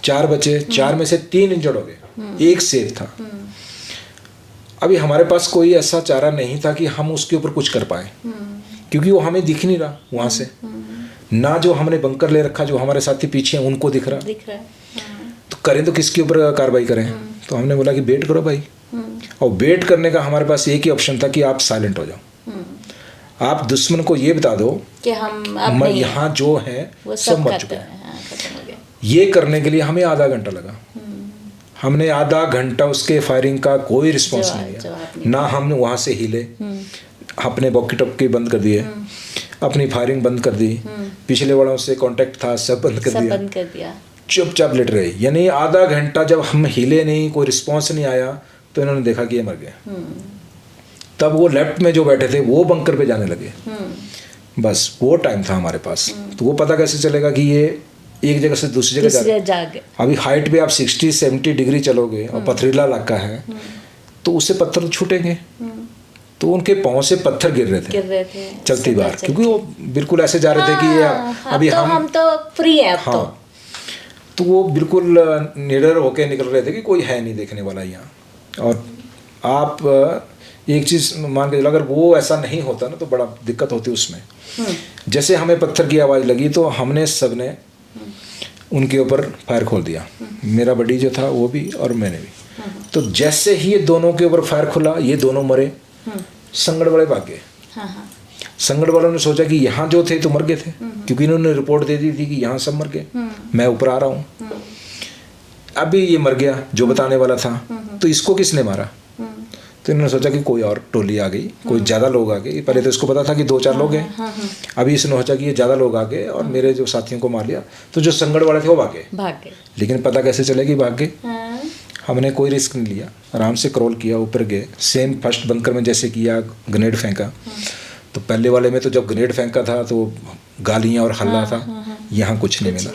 4 बचे, 4 में से 3 इंजर्ड हो गए, 1 सेफ था। अभी हमारे पास कोई ऐसा चारा नहीं था कि हम उसके ऊपर कुछ कर पाए, क्योंकि वो हमें दिख नहीं रहा वहाँ से। ना जो हमने बंकर ले रखा, जो हमारे साथी पीछे हैं उनको दिख रहा। तो करें तो किसके ऊपर कार्रवाई करें? तो हमने बोला कि वेट करो भाई। और वेट करने का हमारे पास एक ही ऑप्शन था कि आप साइलेंट हो जाओ। आप दुश्मन को ये बता दो कि हम यहाँ जो है सब मर चुके हैं। खत्म हो गया। ये करने के लिए हमें आधा घंटा लगा। हमने आधा घंटा उसके फायरिंग का कोई रिस्पॉन्स नहीं दिया। ना हम वहाँ से हिले, अपने बॉकी टॉकी बंद कर दिए, अपनी फायरिंग बंद कर दी, पिछले वालों से कांटेक्ट था सब बंद कर दिया, चुपचाप लेट रहे। यानी आधा घंटा जब हम हिले नहीं, कोई रिस्पॉन्स नहीं आया, तो इन्होंने देखा कि ये मर गए। तब वो लेफ्ट में जो बैठे थे वो बंकर पे जाने लगे। बस वो टाइम था हमारे पास। तो वो पता कैसे चलेगा कि ये एक जगह से दूसरी जगह जा गए। अभी हाइट पे आप 60-70 डिग्री चलोगे और पथरीला इलाका है, तो उससे पत्थर छूटेंगे। तो उनके पाँव से पत्थर गिर रहे थे चलती बार, क्योंकि वो बिल्कुल ऐसे जा रहे थे कि ये अभी हम तो फ्री है। हाँ, तो वो बिल्कुल निडर होके निकल रहे थे कि कोई है नहीं देखने वाला यहाँ। और आप एक चीज़ मान के चलो, अगर वो ऐसा नहीं होता ना तो बड़ा दिक्कत होती उसमें। जैसे हमें पत्थर की आवाज़ लगी तो हमने सब ने उनके ऊपर फायर खोल दिया। मेरा बड़ी जो था वो भी और मैंने भी। तो जैसे ही ये दोनों के ऊपर फायर खुला, ये दोनों मरे, संगड़ वाले भाग गए। संगड़ वालों ने सोचा कि यहाँ जो थे तो मर गए थे, क्योंकि इन्होंने रिपोर्ट दे दी थी कि यहाँ सब मर गए, मैं ऊपर आ रहा हूँ। अभी ये मर गया जो बताने वाला था, तो इसको किसने मारा? तो इन्होंने सोचा कि कोई और टोली आ गई, कोई ज़्यादा लोग आ गए। पहले तो इसको पता था कि 2-4 लोग हैं। अभी इसने सोचा कि ये ज़्यादा लोग आ गए और मेरे जो साथियों को मार लिया। तो जो संगड़ वाले थे वो भाग गए। लेकिन पता कैसे चलेगी भाग गए? हमने कोई रिस्क नहीं लिया, आराम से क्रॉल किया, ऊपर गए। सेम फर्स्ट बंकर में जैसे किया, ग्रेनेड फेंका। तो पहले वाले में तो जब ग्रेनेड फेंका था तो गालियाँ और हल्ला था, यहाँ कुछ नहीं मिला।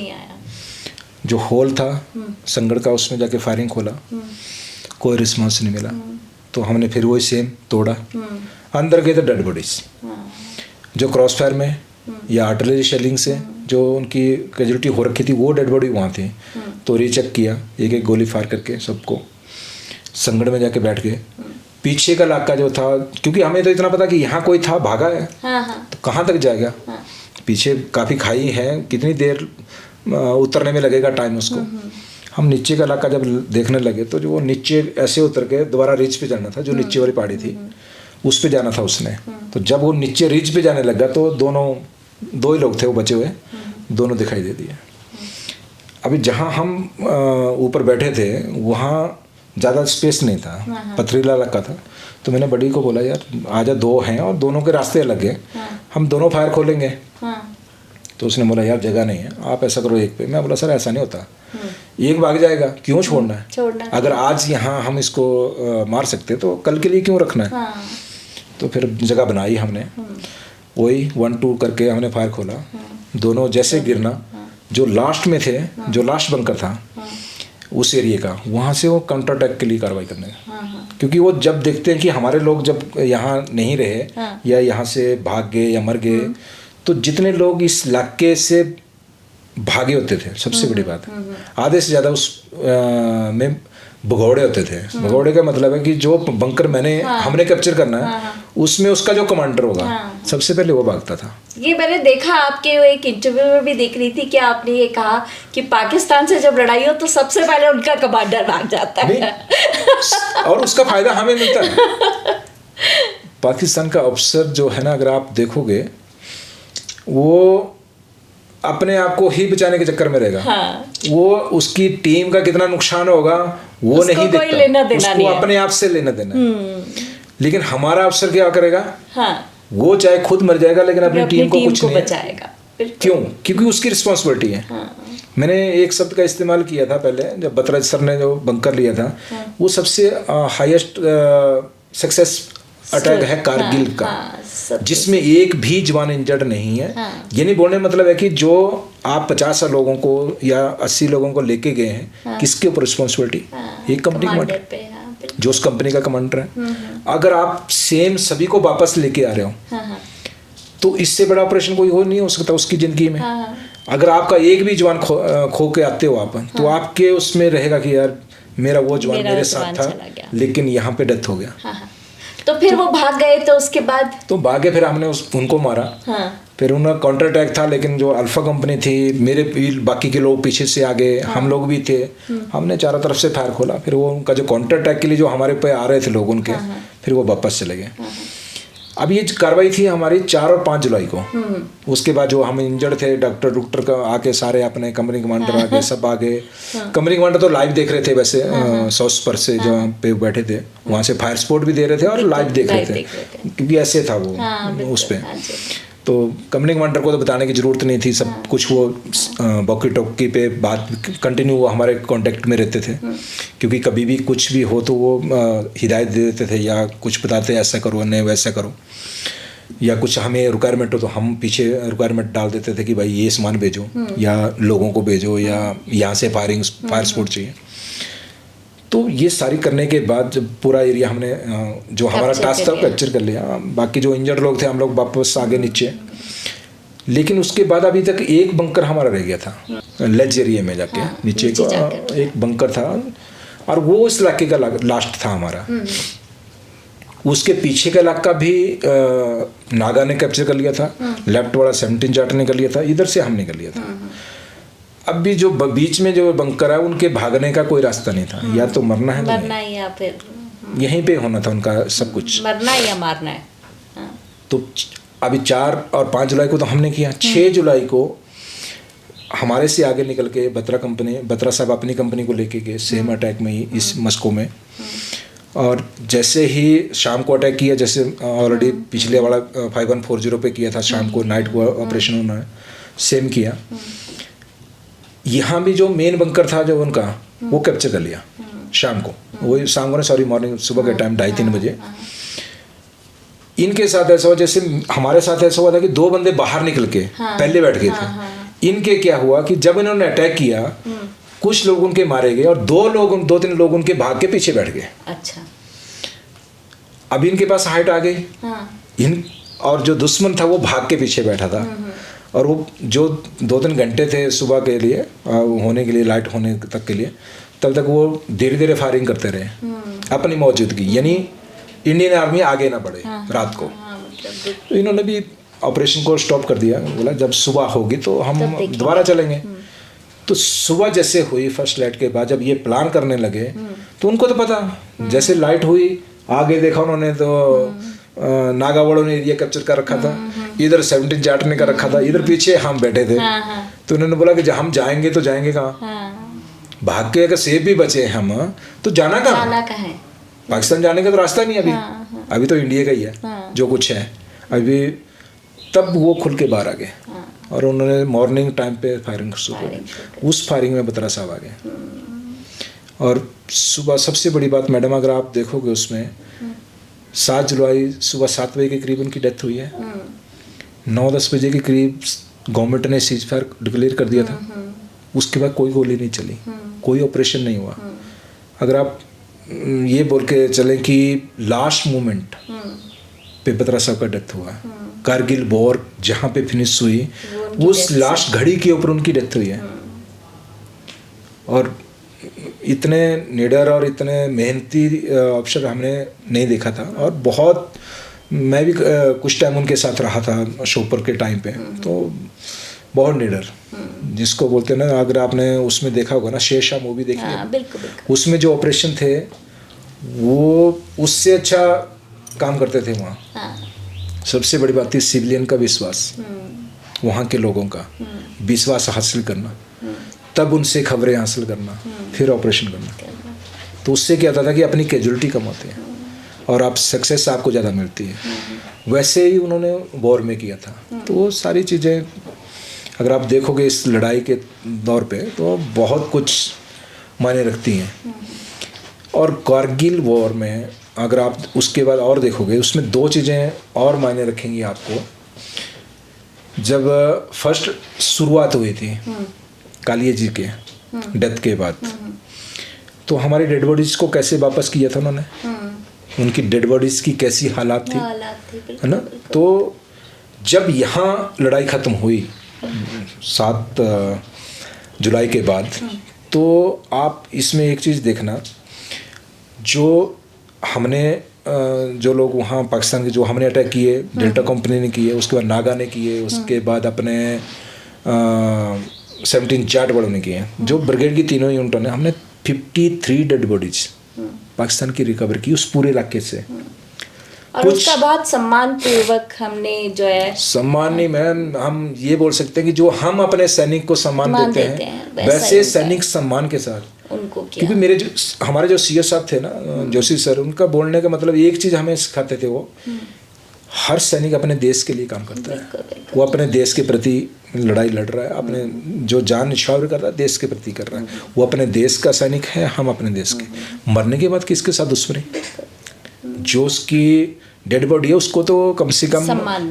जो होल था संगड़ का, उसमें जाके फायरिंग खोला, कोई रिस्पॉन्स नहीं मिला। तो हमने फिर वही सेम तोड़ा। अंदर गए तो डेड बॉडीज, जो क्रॉस फायर में या आर्टिलरी शेलिंग से जो उनकी कैजुअलिटी हो रखी थी, वो डेड बॉडी वहाँ थी। तो रीचेक किया, एक एक गोली फायर करके सबको। संगड़ में जाके बैठ गए। पीछे का इलाका जो था, क्योंकि हमें तो इतना पता कि यहाँ कोई था, भागा है, तो कहाँ तक जाएगा? पीछे काफ़ी खाई है, कितनी देर उतरने में लगेगा टाइम उसको। हम नीचे का इलाका जब देखने लगे तो जो वो नीचे ऐसे उतर के दोबारा रिज पे जाना था, जो नीचे वाली पहाड़ी थी उस पे जाना था उसने। तो जब वो नीचे रिज पे जाने लगा तो दोनों 2 ही लोग थे वो बचे हुए, दोनों दिखाई दे दिए। अभी जहाँ हम ऊपर बैठे थे वहाँ ज़्यादा स्पेस नहीं था, पथरीला इलाका था। तो मैंने बड़ी को बोला यार आजा, 2 हैं और दोनों के रास्ते अलग हैं, हम दोनों फायर खोलेंगे। तो उसने बोला यार जगह नहीं है, आप ऐसा करो एक पे। मैं बोला सर ऐसा नहीं होता, एक भाग जाएगा, क्यों छोड़ना है? छोड़ना। अगर आज यहाँ हम इसको मार सकते तो कल के लिए क्यों रखना है? हाँ। तो फिर जगह बनाई हमने, वही 1-2 करके हमने फायर खोला, दोनों जैसे गिरना, जो लास्ट में थे, जो लास्ट बंकर था उस एरिया का, वहाँ से वो काउंटर अटैक के लिए कार्रवाई करने का। क्योंकि वो जब देखते हैं कि हमारे लोग जब यहाँ नहीं रहे या यहाँ से भाग गए या मर गए, तो जितने लोग इस इलाके से भागे होते थे, सबसे बड़ी बात है, आधे से ज़्यादा उस में भगौड़े होते थे। भगौड़े का मतलब है कि जो बंकर हमने कैप्चर करना है, उसमें उसका जो कमांडर होगा, सबसे पहले वो भागता था। ये मैंने देखा, आपके एक इंटरव्यू में भी देख रही थी कि आपने ये कहा कि पाकिस्तान से जब लड़ाई हो तो सबसे पहले उनका कमांडर भाग जाता है। और उसका फायदा हमें मिलता है। पाकिस्तान का अफसर जो है ना, अगर आप देखोगे, वो अपने आप को ही बचाने के चक्कर में रहेगा। वो उसकी टीम का कितना नुकसान होगा वो नहीं देखता, कोई लेना देना उसको नहीं अपने आप से लेना देना है। लेकिन हमारा अफसर क्या करेगा? वो चाहे खुद मर जाएगा लेकिन अपनी टीम को कुछ नहीं बचाएगा। क्यों? क्योंकि उसकी रिस्पॉन्सिबिलिटी है। मैंने एक शब्द का इस्तेमाल किया था पहले, जब बत्रा सर ने जो बंकर लिया था, वो सबसे हाईएस्ट सक्सेस अटैक है कारगिल का, जिसमें एक भी जवान इंजर्ड नहीं है। ये नहीं बोलने मतलब है कि जो आप 50 लोगों को या 80 लोगों को लेके गए हैं, किसके ऊपर रिस्पॉन्सिबिलिटी? एक कंपनी कमांडर, जो उस कंपनी का कमांडर है। अगर आप सेम सभी को वापस लेके आ रहे हो, तो इससे बड़ा ऑपरेशन कोई हो नहीं हो सकता उसकी जिंदगी में। अगर आपका एक भी जवान खो के आते हो आप, तो आपके उसमें रहेगा कि यार मेरा वो जवान मेरे साथ था, लेकिन यहाँ पे डेथ हो गया। तो फिर वो भाग गए, तो उसके बाद तो भागे, फिर हमने उनको मारा। फिर उनका काउंटर अटैक था, लेकिन जो अल्फा कंपनी थी, मेरे बाकी के लोग पीछे से आ गए, हम लोग भी थे, हमने चारों तरफ से फायर खोला। फिर वो उनका जो काउंटर अटैक के लिए जो हमारे पे आ रहे थे लोग उनके, फिर वो वापस चले गए। अब ये कार्रवाई थी हमारी 4 और 5 जुलाई को। उसके बाद जो हम इंजर्ड थे, डॉक्टर का आके सारे अपने कंपनी कमांडर आके सब आ गए। कंपनी कमांडर तो लाइव देख रहे थे वैसे, सॉस पर से जहाँ पे बैठे थे वहाँ से फायर सपोर्ट भी दे रहे थे और लाइव देख रहे थे, क्योंकि ऐसे था वो उस पर। तो कंपनी कमांडर को तो बताने की ज़रूरत नहीं थी, सब कुछ वो वॉकी टॉकी पे बात कंटिन्यू वो हमारे कांटेक्ट में रहते थे, क्योंकि कभी भी कुछ भी हो तो वो हिदायत दे देते थे या कुछ बताते ऐसा करो नहीं वैसा करो, या कुछ हमें रिक्वायरमेंट हो तो हम पीछे रिक्वायरमेंट डाल देते थे कि भाई ये सामान भेजो या लोगों को भेजो या यहाँ से फायर सपोर्ट चाहिए। तो ये सारी करने के बाद जब पूरा एरिया हमने जो हमारा टास्क था कैप्चर कर लिया, बाकी जो इंजर्ड लोग थे हम लोग वापस आगे नीचे। लेकिन उसके बाद अभी तक एक बंकर हमारा रह गया था लेज एरिया में जाके, नीचे को एक बंकर था, और वो इस इलाके का लास्ट था हमारा। उसके पीछे का इलाका भी नागा ने कैप्चर कर लिया था, लेफ्ट वाला 17 जाट ने कर लिया था, इधर से हमने कर लिया था। अब भी जो बीच में जो बंकर है उनके भागने का कोई रास्ता नहीं था, या तो मरना है या फिर यहीं पे होना था उनका सब कुछ, मरना या मारना है। तो अभी 4 और 5 जुलाई को तो हमने किया। 6 जुलाई को हमारे से आगे निकल के बत्रा साहब अपनी कंपनी को लेके गए सेम अटैक में ही, इस मस्को में। और जैसे ही शाम को अटैक किया, जैसे ऑलरेडी पिछले वाला 5140 पे किया था, शाम को नाइट को ऑपरेशन उन्होंने सेम किया। यहाँ भी जो मेन बंकर था जो उनका, वो कैप्चर कर लिया शाम को, वही शाम को सॉरी मॉर्निंग, सुबह के टाइम 2:30-3 बजे। इनके साथ ऐसा हुआ जैसे हमारे साथ ऐसा हुआ था कि 2 बंदे बाहर निकल के पहले बैठ गए थे। इनके क्या हुआ कि जब इन्होंने अटैक किया, कुछ लोग उनके मारे गए और 2-3 लोग उनके भाग के पीछे बैठ गए। अच्छा, अब इनके पास हाइट आ गई, और जो दुश्मन था वो भाग के पीछे बैठा था। और वो जो 2-3 घंटे थे सुबह के लिए होने के लिए, लाइट होने तक के लिए, तब तक वो धीरे धीरे फायरिंग करते रहे अपनी मौजूदगी, यानी इंडियन आर्मी आगे ना बढ़े रात को। तो इन्होंने भी ऑपरेशन को स्टॉप कर दिया, बोला जब सुबह होगी तो हम दोबारा चलेंगे। तो सुबह जैसे हुई फर्स्ट लाइट के बाद, जब ये प्लान करने लगे, तो उनको तो पता, जैसे लाइट हुई आगे देखा उन्होंने तो नागावाड़ों ने एरिया कैप्चर कर रखा था, इधर 17 जाट ने कर रखा था, इधर पीछे हम बैठे थे। तो उन्होंने बोला कि हम जाएंगे तो जाएंगे कहाँ, भाग के अगर सेफ भी बचे हम तो जाना कहाँ है? पाकिस्तान जाने का तो रास्ता नहीं अभी तो इंडिया का ही है जो कुछ है अभी। तब वो खुल के बाहर आ गए और उन्होंने मॉर्निंग टाइम पे फायरिंग शुरू फायरिंग की। उस फायरिंग में बत्रा साहब आ गए। और सुबह सबसे बड़ी बात मैडम, अगर आप देखोगे उसमें 7 जुलाई सुबह 7 बजे के करीब उनकी डेथ हुई है। 9-10 बजे के करीब गवर्नमेंट ने सीज फायर डिक्लेयर कर दिया था। उसके बाद कोई गोली नहीं चली, कोई ऑपरेशन नहीं हुआ। अगर आप ये बोल के चलें कि लास्ट मोमेंट पे बत्रा साहब का डेथ हुआ, कारगिल वॉर जहाँ पे फिनिश हुई उस लास्ट घड़ी के ऊपर उनकी डेथ हुई है। और इतने निडर और इतने मेहनती अफसर हमने नहीं देखा था। और बहुत, मैं भी कुछ टाइम उनके साथ रहा था शोपर के टाइम पे, तो बहुत निडर, जिसको बोलते हैं ना, अगर आपने उसमें देखा होगा ना शेरशाह मूवी देखी है, बिल्कुल बिल्कुल। उसमें जो ऑपरेशन थे वो उससे अच्छा काम करते थे वहाँ। सबसे बड़ी बात थी सिविलियन का विश्वास, वहाँ के लोगों का विश्वास हासिल करना, तब उनसे खबरें हासिल करना, फिर ऑपरेशन करना। तो उससे क्या होता था कि अपनी कैजुअलिटी कम होती है और आप सक्सेस आपको ज़्यादा मिलती है। वैसे ही उन्होंने वॉर में किया था। तो वो सारी चीज़ें अगर आप देखोगे इस लड़ाई के दौर पे तो बहुत कुछ मायने रखती हैं। और कारगिल वॉर में अगर आप उसके बाद और देखोगे, उसमें 2 चीज़ें और मायने रखेंगी आपको। जब फर्स्ट शुरुआत हुई थी कालिया जी के डेथ के बाद, तो हमारी डेड बॉडीज को कैसे वापस किया था उन्होंने, उनकी डेड बॉडीज की कैसी हालात थी, है ना। तो जब यहाँ लड़ाई ख़त्म हुई 7 जुलाई के बाद, तो आप इसमें एक चीज़ देखना, जो हमने जो लोग वहाँ पाकिस्तान के जो हमने अटैक किए, डेल्टा कंपनी ने किए, उसके बाद नागा ने किए, उसके बाद अपने 17 जाट वालों ने किए, जो ब्रिगेड की तीनों यूनिटों ने, हमने 53 डेड बॉडीज पाकिस्तान की रिकवर की उस पूरे इलाके से। और उसका बाद सम्मान पूर्वक हमने जो है, सम्मान नहीं मैम, हम ये बोल सकते हैं कि जो हम अपने सैनिक को सम्मान देते हैं वैसे सैनिक सम्मान के साथ उनको किया। क्योंकि मेरे जो हमारे जो सीएस साहब थे ना, जोशी सर, उनका बोलने का मतलब एक चीज़ हमें सिखाते थे, वो हर सैनिक अपने देश के लिए काम करता है। वो अपने देश के प्रति लड़ाई लड़ रहा है, अपने जो जान न्यौछावर कर रहा है देश के प्रति कर रहा है। वो अपने देश का सैनिक है, हम अपने देश के। मरने के बाद किसके साथ दुश्मनी, जो उसकी डेड बॉडी है उसको तो कम से कम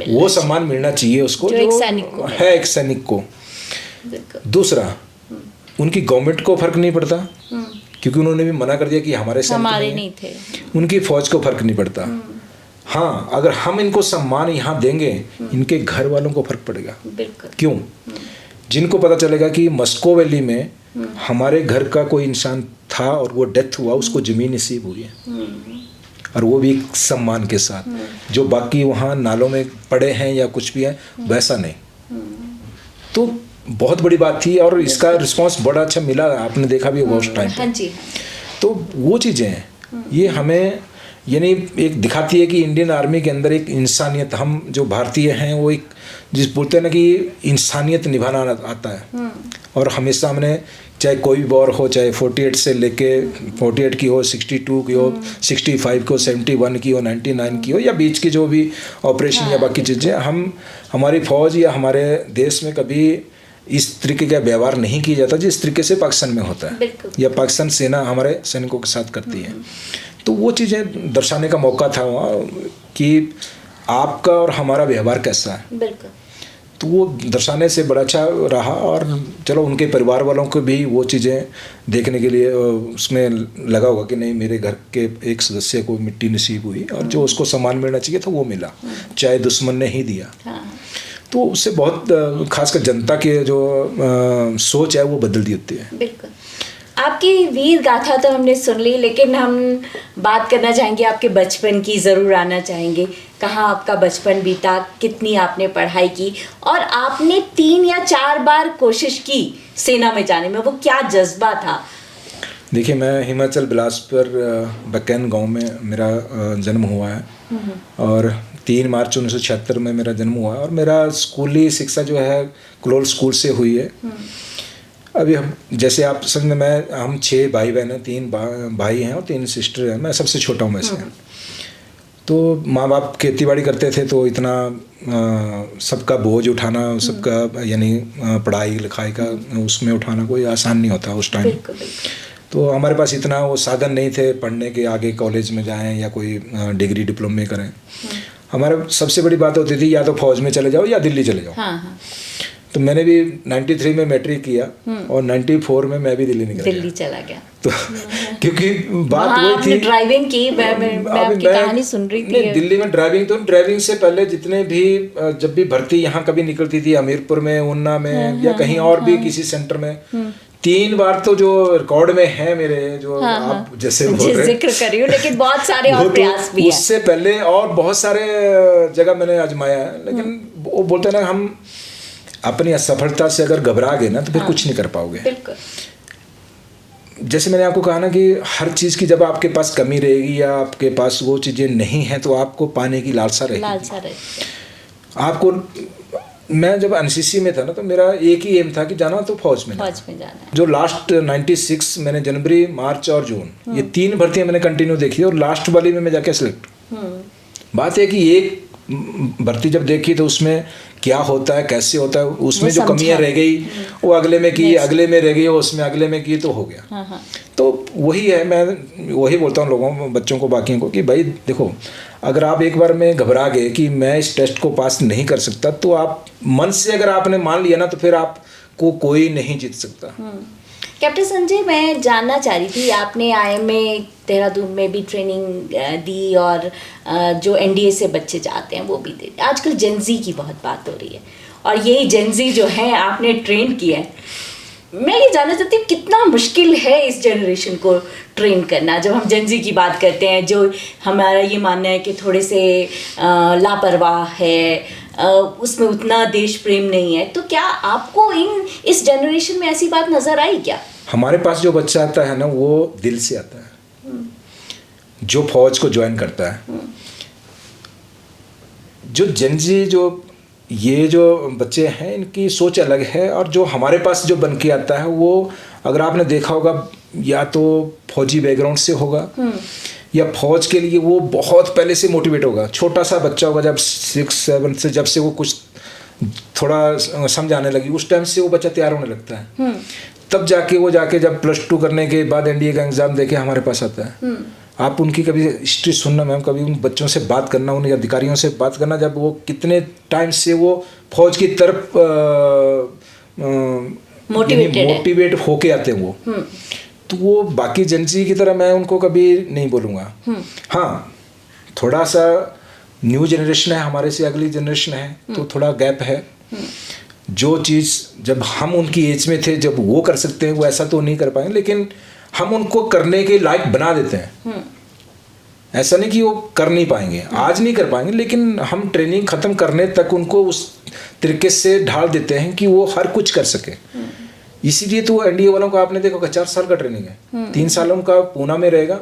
वो सम्मान मिलना चाहिए उसको, जो है एक सैनिक को। दूसरा, उनकी गवर्नमेंट को फर्क नहीं पड़ता, क्योंकि उन्होंने भी मना कर दिया कि हमारे सैनिक नहीं थे। उनकी फौज को फर्क नहीं पड़ता। हाँ, अगर हम इनको सम्मान यहाँ देंगे, इनके घर वालों को फर्क पड़ेगा। क्यों? जिनको पता चलेगा कि मस्को वैली में हमारे घर का कोई इंसान था और वो डेथ हुआ, उसको ज़मीन नसीब हुई है, और वो भी सम्मान के साथ। जो बाकी वहाँ नालों में पड़े हैं या कुछ भी है, वैसा नहीं। तो बहुत बड़ी बात थी और इसका रिस्पांस बड़ा अच्छा मिला, आपने देखा भी होगा उस टाइम पे। हाँ जी। तो वो चीज़ें हैं, ये हमें यानी एक दिखाती है कि इंडियन आर्मी के अंदर एक इंसानियत, हम जो भारतीय हैं वो एक जिस बोलते हैं ना कि इंसानियत निभाना आता है। और हमेशा हमने, चाहे कोई भी वॉर हो, चाहे 48 से लेके 48 की हो, 62 की हो, 65 की हो, 71 की हो, 99 की हो, या बीच की जो भी ऑपरेशन या बाकी चीज़ें, हम हमारी फौज या हमारे देश में कभी इस तरीके का व्यवहार नहीं किया जाता जिस तरीके से पाकिस्तान में होता है, या पाकिस्तान सेना हमारे सैनिकों के साथ करती है। तो वो चीज़ें दर्शाने का मौका था वहाँ कि आपका और हमारा व्यवहार कैसा है। बिल्कुल। तो वो दर्शाने से बड़ा अच्छा रहा। और चलो उनके परिवार वालों को भी वो चीज़ें देखने के लिए उसमें लगा होगा कि नहीं, मेरे घर के एक सदस्य को मिट्टी नसीब हुई और जो उसको सम्मान मिलना चाहिए था वो मिला, चाहे दुश्मन ने ही दिया। तो उससे बहुत खासकर जनता के जो सोच है वो बदल दी होती है। बिल्कुल। आपकी वीर गाथा तो हमने सुन ली, लेकिन हम बात करना चाहेंगे आपके बचपन की, ज़रूर आना चाहेंगे। कहाँ आपका बचपन बीता, कितनी आपने पढ़ाई की, और आपने 3 या 4 बार कोशिश की सेना में जाने में, वो क्या जज्बा था? देखिए, मैं हिमाचल बिलासपुर बकैन गांव में मेरा जन्म हुआ है और 3 मार्च 1976 में मेरा जन्म हुआ। और मेरा स्कूली शिक्षा जो है क्लोल स्कूल से हुई है। अभी हम जैसे आप समझ में, हम 6 भाई बहन हैं, 3 भाई हैं और 3 सिस्टर हैं, मैं सबसे छोटा हूँ में से। तो माँ बाप खेती बाड़ी करते थे, तो इतना सबका बोझ उठाना, सबका यानी पढ़ाई लिखाई का उसमें उठाना कोई आसान नहीं होता उस टाइम। तो हमारे पास इतना वो साधन नहीं थे पढ़ने के, आगे कॉलेज में जाएं या कोई डिग्री डिप्लोमा करें। हमारे सबसे बड़ी बात होती थी या तो फौज में चले जाओ या दिल्ली चले जाओ। हाँ। तो मैंने भी 93 में मैट्रिक किया और 94 में मैं भी दिल्ली चला गया। तो क्योंकि बात वही थी, ड्राइविंग की मैं आपकी कहानी सुन रही थी। दिल्ली में ड्राइविंग से पहले जितने भी जब भी भर्ती यहाँ कभी निकलती थी, हमीरपुर में, ऊना में या कहीं और भी किसी सेंटर में, 3 बार तो जो रिकॉर्ड में है मेरे, जो आप जैसे बोल रहे जिक्र कर रही हूँ, लेकिन बहुत सारे और प्रयास भी हैं। उससे पहले और बहुत सारे जगह मैंने आजमाया है, लेकिन वो बोलते हैं ना, हम अपनी असफलता से अगर घबरा गए ना तो फिर कुछ नहीं कर पाओगे। बिल्कुल। जैसे मैंने आपको कहा ना कि हर चीज़ की जब आपके पास कमी रहेगी या आपके पास वो चीज़ें नहीं हैं तो आपको पाने की लालसा रहेगी। आपको, मैं जब एनसीसी में था ना तो मेरा एक ही एम था कि जाना तो फौज में जाना। जो लास्ट 96 मैंने जनवरी, मार्च और जून ये 3 भर्तियां मैंने कंटिन्यू देखी और लास्ट वाली में मैं जाके सिलेक्ट। बात है कि एक भर्ती जब देखी तो उसमें क्या होता है, कैसे होता है, उसमें जो कमियां रह गई वो अगले में की, अगले में रह गई, उसमें अगले में की, तो हो गया। तो वही है, मैं वही बोलता हूँ लोगों, बच्चों को, बाकियों को कि भाई देखो, अगर आप एक बार में घबरा गए कि मैं इस टेस्ट को पास नहीं कर सकता, तो आप मन से अगर आपने मान लिया ना तो फिर आपको कोई नहीं जीत सकता। कैप्टन संजय, मैं जानना चाह रही थी, आपने IIM देहरादून में भी ट्रेनिंग दी और जो NDA से बच्चे जाते हैं वो भी दे। आजकल जेनजी की बहुत बात हो रही है और यही जेनजी जो है आपने ट्रेन किया है। मैं ये जानना चाहती हूँ कितना मुश्किल है इस जनरेशन को ट्रेन करना। जब हम जेनजी की बात करते हैं, जो हमारा ये मानना है कि थोड़े से लापरवाह है, उसमें उतना देश प्रेम नहीं है, तो क्या आपको इस जनरेशन में ऐसी बात नजर आई क्या? हमारे पास जो बच्चा आता है ना वो दिल से आता है, जो फौज को ज्वाइन करता है। जो जेनजी, जो ये जो बच्चे हैं, इनकी सोच अलग है। और जो हमारे पास जो बन के आता है वो, अगर आपने देखा होगा, या तो फौजी बैकग्राउंड से होगा या फौज के लिए वो बहुत पहले से मोटिवेट होगा। छोटा सा बच्चा होगा, जब 6-7 से, जब से वो कुछ थोड़ा समझाने लगी, उस टाइम से वो बच्चा तैयार होने लगता है। तब जाके वो जब +2 करने के बाद NDA का एग्ज़ाम देके हमारे पास आता है। आप उनकी कभी हिस्ट्री सुनना मैम, कभी उन बच्चों से बात करना, उन अधिकारियों से बात करना, जब वो कितने टाइम से वो फौज की तरफ मोटिवेट होके आते हैं वो, तो वो बाकी जेनजी की तरह मैं उनको कभी नहीं बोलूँगा। हाँ, थोड़ा सा न्यू जनरेशन है, हमारे से अगली जनरेशन है, तो थोड़ा गैप है। जो चीज़ जब हम उनकी एज में थे, जब वो कर सकते हैं, वो ऐसा तो नहीं कर पाएंगे, लेकिन हम उनको करने के लायक बना देते हैं। ऐसा नहीं कि वो कर नहीं पाएंगे, आज नहीं कर पाएंगे, लेकिन हम ट्रेनिंग ख़त्म करने तक उनको उस तरीके से ढाल देते हैं कि वो हर कुछ कर सके। इसीलिए तो NDA वालों को आपने देखा 4 साल का ट्रेनिंग है। 3 साल उनका पूना में रहेगा,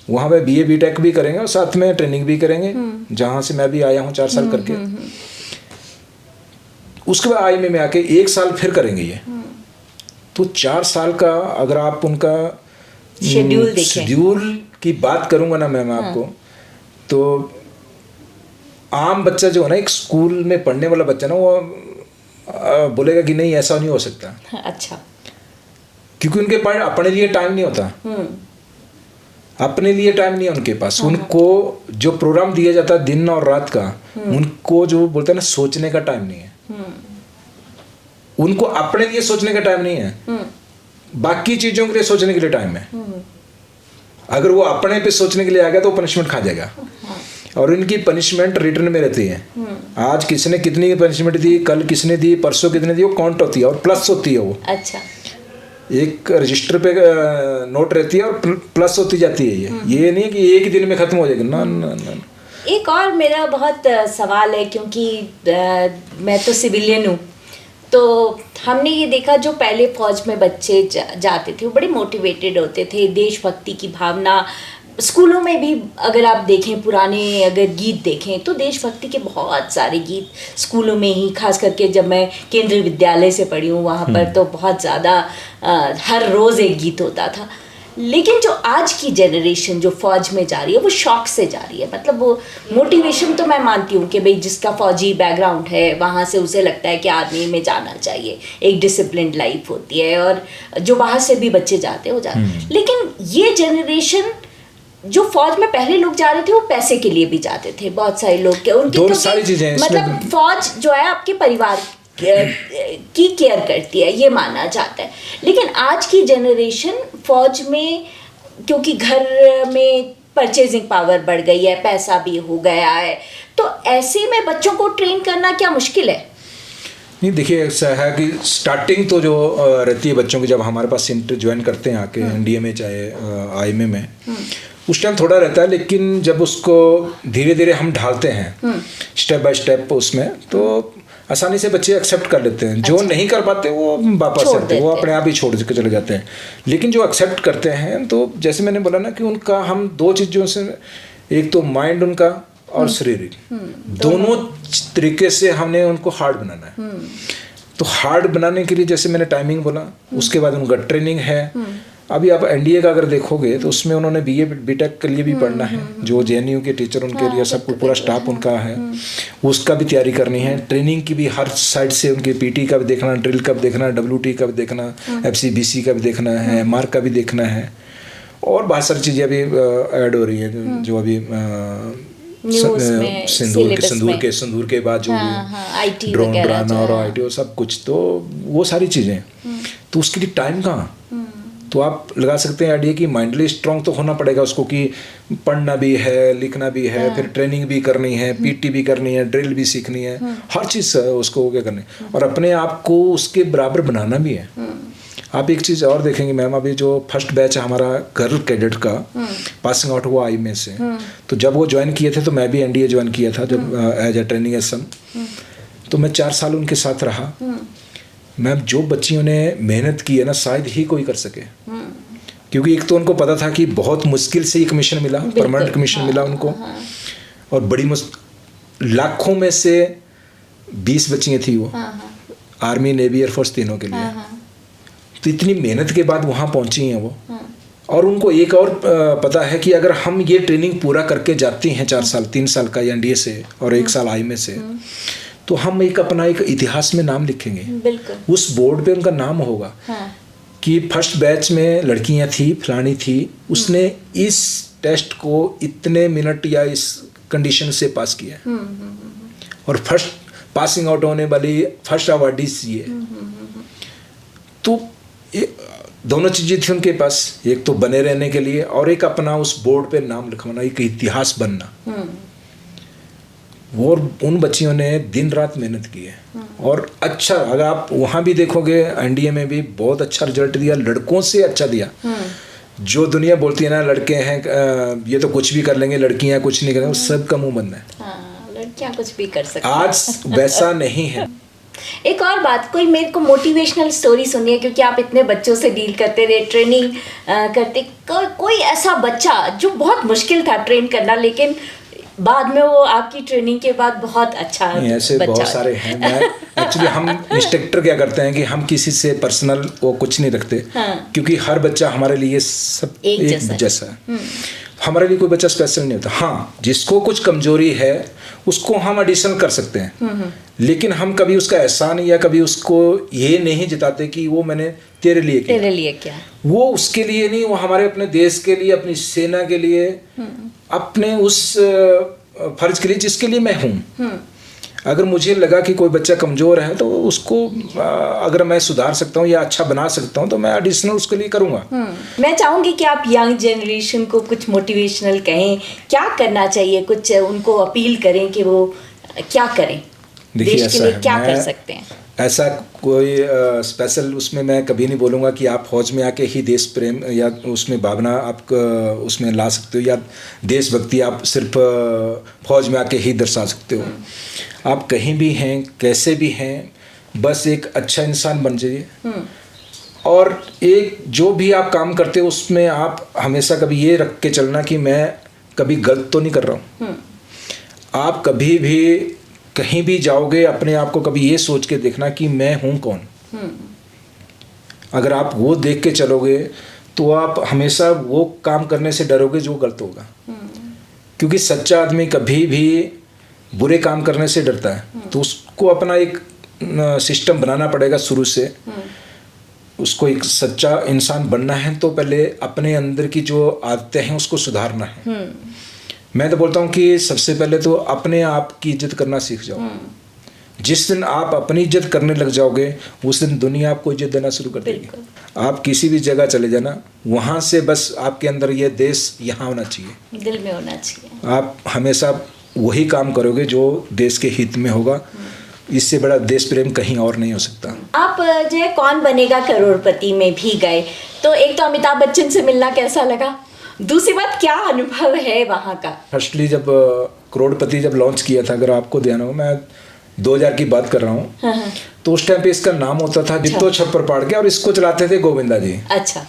वहाँ पे BA BTech भी करेंगे और साथ में ट्रेनिंग भी करेंगे, जहाँ से मैं भी आया हूँ 4 साल करके। उसके बाद IIM में आके 1 साल फिर करेंगे ये। तो 4 साल का अगर आप उनका शेड्यूल की बात करूंगा ना मैं आपको, तो आम बच्चा जो है ना, एक स्कूल में पढ़ने वाला बच्चा ना, वो बोलेगा कि नहीं ऐसा नहीं हो सकता। अच्छा, क्योंकि उनके पास अपने लिए टाइम नहीं होता। अपने लिए टाइम नहीं है उनके पास। उनको जो प्रोग्राम दिया जाता है दिन और रात का, उनको जो बोलते हैं ना, सोचने का टाइम नहीं है। उनको अपने लिए सोचने का टाइम नहीं है, बाकी चीजों के लिए सोचने के लिए टाइम है। अगर वो अपने पे सोचने के लिए आ गया तो वो पनिशमेंट खा जाएगा। और इनकी पनिशमेंट रिटर्न में रहती है। आज किसने कितनी पनिशमेंट दी, कल किसने दी, परसों कितने दी, वो काउंट होती है और प्लस होती है वो। अच्छा, एक रजिस्टर पे नोट रहती है और प्लस होती जाती है। ये नहीं है कि एक ही दिन में खत्म हो जाएगा, ना ना ना। एक और मेरा बहुत सवाल है, क्योंकि मैं तो सिविलियन हूँ, तो हमने ये देखा जो पहले फौज में बच्चे जाते थे वो बड़े मोटिवेटेड होते थे, देशभक्ति की भावना। स्कूलों में भी अगर आप देखें, पुराने अगर गीत देखें तो देशभक्ति के बहुत सारे गीत स्कूलों में ही, खास करके जब मैं केंद्रीय विद्यालय से पढ़ी हूँ वहाँ पर तो बहुत ज़्यादा हर रोज़ एक गीत होता था। लेकिन जो आज की जनरेशन जो फौज में जा रही है वो शौक से जा रही है, मतलब वो मोटिवेशन तो मैं मानती हूँ कि भाई जिसका फौजी बैकग्राउंड है वहाँ से उसे लगता है कि आर्मी में जाना चाहिए, एक डिसिप्लिन्ड लाइफ होती है, और जो बाहर से भी बच्चे जाते हैं वो जाते हैं। लेकिन ये जनरेशन जो फौज में पहले लोग जा रहे थे वो पैसे के लिए भी जाते थे, बहुत सारे लोग के उनके, दोनों सारी चीजें मतलब फौज जो है आपके परिवार की केयर करती है ये माना जाता है। लेकिन आज की जनरेशन फौज में, क्योंकि घर में परचेजिंग पावर बढ़ गई है, पैसा भी हो गया है, तो ऐसे में बच्चों को ट्रेन करना क्या मुश्किल है? नहीं, देखिए ऐसा है कि स्टार्टिंग तो जो रहती है बच्चों की, जब हमारे पास इंटर ज्वाइन करते हैं आके एनडीए में चाहे आईएमए में, उस टाइम थोड़ा रहता है, लेकिन जब उसको धीरे धीरे हम ढालते हैं स्टेप बाय स्टेप उसमें, तो आसानी से बच्चे एक्सेप्ट कर लेते हैं। जो नहीं कर पाते वो वापस आते हैं, वो अपने आप ही छोड़ के चले जाते हैं। लेकिन जो एक्सेप्ट करते हैं, तो जैसे मैंने बोला ना कि उनका हम दो चीज़ों से, एक तो माइंड उनका और शारीरिक, दोनों तरीके से हमने उनको हार्ड बनाना है। तो हार्ड बनाने के लिए जैसे मैंने टाइमिंग बोला, उसके बाद उनका ट्रेनिंग है। अभी आप एनडीए का अगर देखोगे तो उसमें उन्होंने बीए बीटेक के लिए भी पढ़ना है, जो जेएनयू के टीचर उनके लिए सबको पूरा स्टाफ उनका है, उसका भी तैयारी करनी है। ट्रेनिंग की भी हर साइड से उनकी पीटी का भी देखना, ड्रिल का भी देखना, डब्ल्यूटी का भी देखना, एफसीबीसी का भी देखना है, एमआर का भी देखना है, और बहुत सारी चीज़ें अभी ऐड हो रही हैं जो अभी सिंदूर के बाद जो ड्रोन बनाना और आईटी और सब कुछ, तो वो सारी चीज़ें, तो उसके लिए टाइम कहाँ। तो आप लगा सकते हैं आइडिया कि माइंडली स्ट्रांग तो होना पड़ेगा उसको, कि पढ़ना भी है, लिखना भी है, फिर ट्रेनिंग भी करनी है, पीटी भी करनी है, ड्रिल भी सीखनी है, हर चीज़ उसको क्या करनी है, और अपने आप को उसके बराबर बनाना भी है। आप एक चीज़ और देखेंगे मैम, अभी जो फर्स्ट बैच है हमारा गर्ल कैडेट का पासिंग आउट हुआ आईएमए से, तो जब वो ज्वाइन किए थे तो मैं भी एनडीए ज्वाइन किया था जब एज ए ट्रेनिंग एसएम, तो मैं 4 साल उनके साथ रहा। मैम जो बच्चियों ने मेहनत की है ना, शायद ही कोई कर सके, क्योंकि एक तो उनको पता था कि बहुत मुश्किल से ये कमीशन मिला, परमानेंट कमीशन मिला उनको, और बड़ी लाखों में से 20 बच्चियाँ थी वो, आर्मी नेवी एयरफोर्स तीनों के लिए। तो इतनी मेहनत के बाद वहाँ पहुँची हैं वो, और उनको एक और पता है कि अगर हम ये ट्रेनिंग पूरा करके जाती हैं 4 साल 3 साल का एनडीए से और 1 साल आईएमए से, तो हम अपना एक इतिहास में नाम लिखेंगे। बिल्कुल। उस बोर्ड पे उनका नाम होगा कि फर्स्ट बैच में लड़कियां थी, फलानी थी, उसने इस टेस्ट को इतने मिनट या इस कंडीशन से पास किया, और फर्स्ट पासिंग आउट होने वाली फर्स्ट अवार्डीज ये। तो दोनों चीज़ें थी उनके पास, एक तो बने रहने के लिए और एक अपना उस बोर्ड पे नाम लिखवाना, एक इतिहास बनना। वो उन बच्चियों ने दिन रात मेहनत की है, और अच्छा, अगर आप वहाँ भी देखोगे एनडीए में भी बहुत अच्छा रिजल्ट दिया, लड़कों से अच्छा दिया। जो दुनिया बोलती है ना लड़के हैं ये तो कुछ भी कर लेंगे, लड़कियाँ कुछ नहीं करेंगे, सब का मुंह बंद है। लड़कियाँ कुछ भी कर सकती हैं। आज वैसा नहीं है। एक और बात, कोई मेरे को मोटिवेशनल स्टोरी सुनिए, क्योंकि आप इतने बच्चों से डील करते रहे, ट्रेनिंग करते, कोई ऐसा बच्चा जो बहुत मुश्किल था ट्रेन करना, लेकिन बाद में वो आपकी ट्रेनिंग के बाद बहुत अच्छा ऐसे बहुत सारे हैं। मैं एक्चुअली हम इंस्ट्रक्टर क्या करते हैं कि हम किसी से पर्सनल वो कुछ नहीं रखते, क्योंकि हर बच्चा हमारे लिए सब एक जैसा है। हमारे लिए कोई बच्चा स्पेशल नहीं होता। हाँ, जिसको कुछ कमजोरी है उसको हम एडिशनल कर सकते हैं, लेकिन हम कभी उसका एहसान या कभी उसको ये नहीं जताते कि वो मैंने तेरे लिए किया। वो उसके लिए नहीं, वो हमारे अपने देश के लिए, अपनी सेना के लिए, अपने उस फर्ज के लिए जिसके लिए मैं हूँ। अगर मुझे लगा कि कोई बच्चा कमज़ोर है तो उसको अगर मैं सुधार सकता हूँ या अच्छा बना सकता हूँ तो मैं एडिशनल उसके लिए करूँगा। मैं चाहूँगी कि आप यंग जनरेशन को कुछ मोटिवेशनल कहें, क्या करना चाहिए, कुछ उनको अपील करें कि वो क्या करें, देश के लिए क्या कर सकते हैं। ऐसा कोई स्पेशल उसमें मैं कभी नहीं बोलूँगा कि आप फौज में आके ही देश प्रेम या उसमें भावना आप उसमें ला सकते हो, या देशभक्ति आप सिर्फ फौज में आके ही दर्शा सकते हो। आप कहीं भी हैं, कैसे भी हैं, बस एक अच्छा इंसान बन जाइए, और एक जो भी आप काम करते हो उसमें आप हमेशा कभी ये रख के चलना कि मैं कभी गलत तो नहीं कर रहा हूँ। आप कभी भी कहीं भी जाओगे अपने आप को कभी ये सोच के देखना कि मैं हूँ कौन। अगर आप वो देख के चलोगे तो आप हमेशा वो काम करने से डरोगे जो गलत होगा, क्योंकि सच्चा आदमी कभी भी बुरे काम करने से डरता है। तो उसको अपना एक सिस्टम बनाना पड़ेगा शुरू से। उसको एक सच्चा इंसान बनना है तो पहले अपने अंदर की जो आदतें हैं उसको सुधारना है। मैं तो बोलता हूँ कि सबसे पहले तो अपने आप की इज्जत करना सीख जाओ। जिस दिन आप अपनी इज्जत करने लग जाओगे उस दिन दुनिया आपको इज्जत देना शुरू कर देगी। आप किसी भी जगह चले जाना, वहाँ से बस आपके अंदर ये देश यहाँ होना चाहिए, दिल में होना चाहिए। आप हमेशा वही काम करोगे जो देश के हित में होगा। इससे बड़ा देश प्रेम कहीं और नहीं हो सकता। आप जो है कौन बनेगा करोड़पति में भी गए, तो एक तो अमिताभ बच्चन से मिलना कैसा लगा, दूसरी बात क्या अनुभव है वहाँ का? फर्स्टली जब करोड़पति जब लॉन्च किया था, अगर आपको ध्यान हो, मैं 2000 की बात कर रहा हूँ। हाँ। तो उस टाइम पे इसका नाम होता था जित्तो छप्पर पाड़ के, और इसको चलाते थे गोविंदा जी। अच्छा।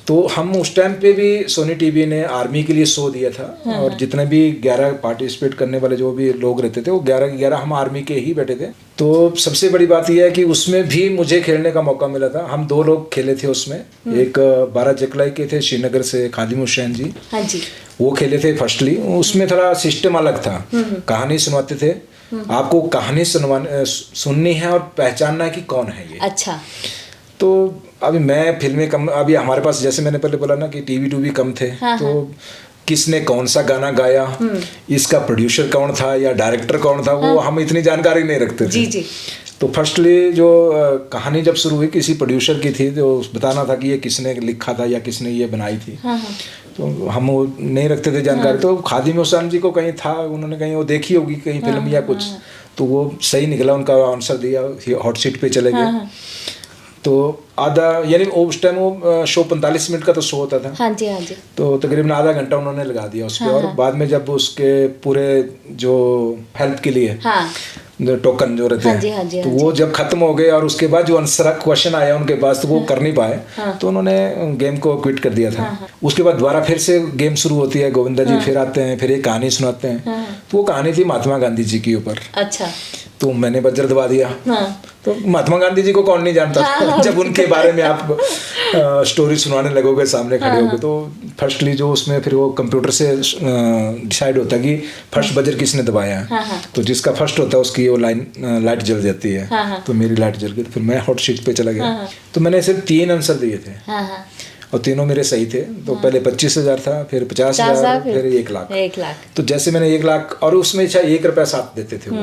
तो हम उस टाइम पे भी सोनी टीवी ने आर्मी के लिए शो दिया था। और जितने भी 11 पार्टिसिपेट करने वाले जो भी लोग रहते थे वो 11 हम आर्मी के ही बैठे थे। तो सबसे बड़ी बात यह है कि उसमें भी मुझे खेलने का मौका मिला था। हम 2 लोग खेले थे उसमें। एक 12 जकलाई के थे श्रीनगर से, खादिम हुसैन जी। हाँ जी। वो खेले थे फर्स्टली। उसमें थोड़ा सिस्टम अलग था, कहानी सुनवाते थे। आपको कहानी सुननी है और पहचानना है कि कौन है ये। अच्छा। तो अभी मैं फिल्में कम, अभी हमारे पास जैसे मैंने पहले बोला ना कि टीवी टू भी कम थे। तो किसने कौन सा गाना गाया, इसका प्रोड्यूसर कौन था या डायरेक्टर कौन था, वो हम इतनी जानकारी नहीं रखते थे। जी जी। तो फर्स्टली जो कहानी जब शुरू हुई किसी प्रोड्यूसर की थी, तो बताना था कि ये किसने लिखा था या किसने ये बनाई थी। तो हम वो नहीं रखते थे जानकारी। तो खादिम हुसैन जी को कहीं था, उन्होंने कहीं वो देखी होगी कहीं फिल्म या कुछ, तो वो सही निकला, उनका आंसर दिया, हॉट सीट पे चले गए। तो आधा, यानी उस टाइम वो शो 45 मिनट का तो शो होता था। हाँ जी हाँ जी। तो तकरीबन आधा घंटा उन्होंने लगा दिया उस पर। और बाद में जब उसके पूरे जो हेल्प के लिए जो टोकन जो रहते हैं, तो वो जब खत्म हो गए और उसके बाद जो आंसर क्वेश्चन आया उनके पास, तो वो कर नहीं पाए। तो उन्होंने गेम को क्विट कर दिया था। उसके बाद दोबारा फिर से गेम शुरू होती है, गोविंदा जी फिर आते हैं, फिर एक कहानी सुनाते हैं। तो वो कहानी थी महात्मा गांधी जी के ऊपर। अच्छा। तो मैंने बजर दबा दिया। तो महात्मा गांधी जी को कौन नहीं जानता। जब उनके बारे में आप स्टोरी सुनाने लगोगे सामने खड़े होगे, तो फर्स्टली जो उसमें फिर वो कंप्यूटर से डिसाइड होता है कि फर्स्ट बजर किसने दबाया है। तो जिसका फर्स्ट होता है उसकी वो लाइट जल जाती है। तो मेरी लाइट जल गई, तो फिर मैं हॉट सीट पे चला गया। तो मैंने सिर्फ 3 आंसर दिए थे और तीनों मेरे सही थे। तो पहले 25,000 था, फिर 50,000, फिर 1 लाख। 1 लाख। तो जैसे मैंने 1 लाख, और उसमें 1 रुपया साथ देते थे वो।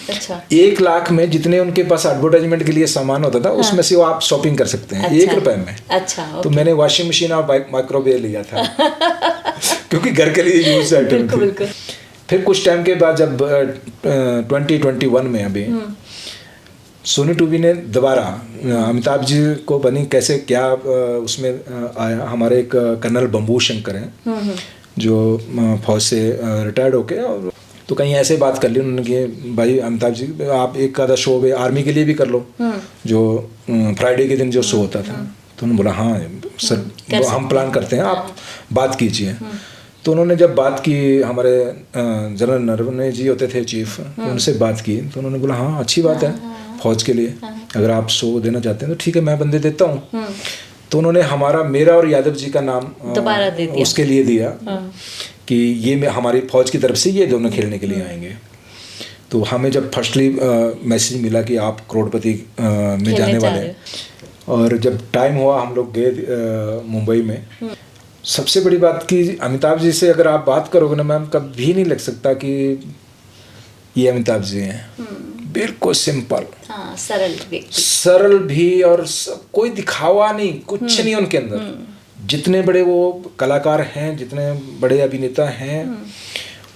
अच्छा। 1 लाख में जितने उनके पास एडवर्टाइजमेंट के लिए सामान होता था, उसमें से वो आप शॉपिंग कर सकते हैं। 1 रुपए में। अच्छा। तो मैंने वॉशिंग मशीन और माइक्रोवेव लिया था क्योंकि घर के लिए यूज आइटम थी। फिर कुछ टाइम के बाद जब 2021 में अभी सोनी टीवी ने दोबारा अमिताभ जी को बनी कैसे क्या उसमें आया। हमारे एक कर्नल बम्बू शंकर हैं जो फौज से रिटायर्ड होके, और तो कहीं ऐसे बात कर ली उन्होंने कि भाई अमिताभ जी आप एक आधा शो आर्मी के लिए भी कर लो, जो फ्राइडे के दिन जो शो होता था। तो उन्होंने बोला हाँ सर हम प्लान करते हैं, आप बात कीजिए। तो उन्होंने जब बात की, हमारे जनरल नरवणे जी होते थे चीफ, उनसे बात की। तो उन्होंने बोला हाँ अच्छी बात है फौज के लिए, अगर आप शो देना चाहते हैं तो ठीक है मैं बंदे देता हूँ। तो उन्होंने मेरा और यादव जी का नाम दोबारा दे दिया, उसके लिए दिया कि ये हमारी फौज की तरफ से ये दोनों खेलने के लिए आएंगे। तो हमें जब फर्स्टली मैसेज मिला कि आप करोड़पति में जाने वाले हैं, और जब टाइम हुआ हम लोग गए मुंबई में। सबसे बड़ी बात कि अमिताभ जी से अगर आप बात करोगे ना मैम, कभी नहीं लग सकता कि ये अमिताभ जी हैं। बिल्कुल सिंपल, सरल भी, और कोई दिखावा नहीं, कुछ नहीं उनके अंदर। जितने बड़े वो कलाकार हैं, जितने बड़े अभिनेता हैं,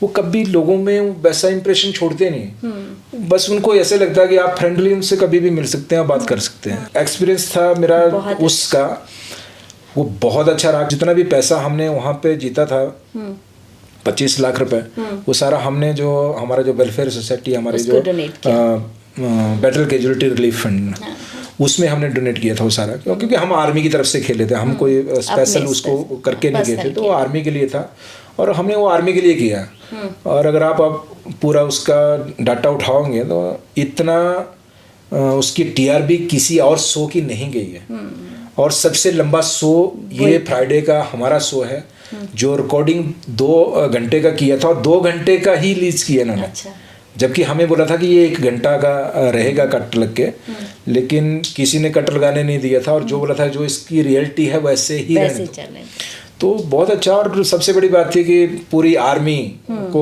वो कभी लोगों में वैसा इंप्रेशन छोड़ते नहीं। बस उनको ऐसे लगता है कि आप फ्रेंडली उनसे कभी भी मिल सकते हैं और बात कर सकते हैं। एक्सपीरियंस था मेरा उसका, वो बहुत अच्छा रहा। जितना भी पैसा हमने वहाँ पे जीता था 25 लाख रुपए, वो सारा हमने जो हमारा जो वेलफेयर सोसाइटी, हमारे जो बैटल कैजुअलिटी रिलीफ फंड, उसमें हमने डोनेट किया था वो सारा। क्योंकि हम आर्मी की तरफ से खेले थे, हम कोई स्पेशल उसको करके नहीं गए थे। तो वो आर्मी के लिए था और हमने वो आर्मी के लिए किया। और अगर आप पूरा उसका डाटा उठाओगे तो इतना उसकी टीआरपी किसी और शो की नहीं गई है। और सबसे लंबा शो ये फ्राइडे का हमारा शो है, जो रिकॉर्डिंग 2 घंटे का किया था और 2 घंटे का ही रिलीज किया इन्होंने। अच्छा। जबकि हमें बोला था कि ये 1 घंटा का रहेगा कट लग के, लेकिन किसी ने कट लगाने नहीं दिया था और जो बोला था जो इसकी रियलिटी है वैसे ही रहने दो। तो बहुत अच्छा। और सबसे बड़ी बात थी कि पूरी आर्मी को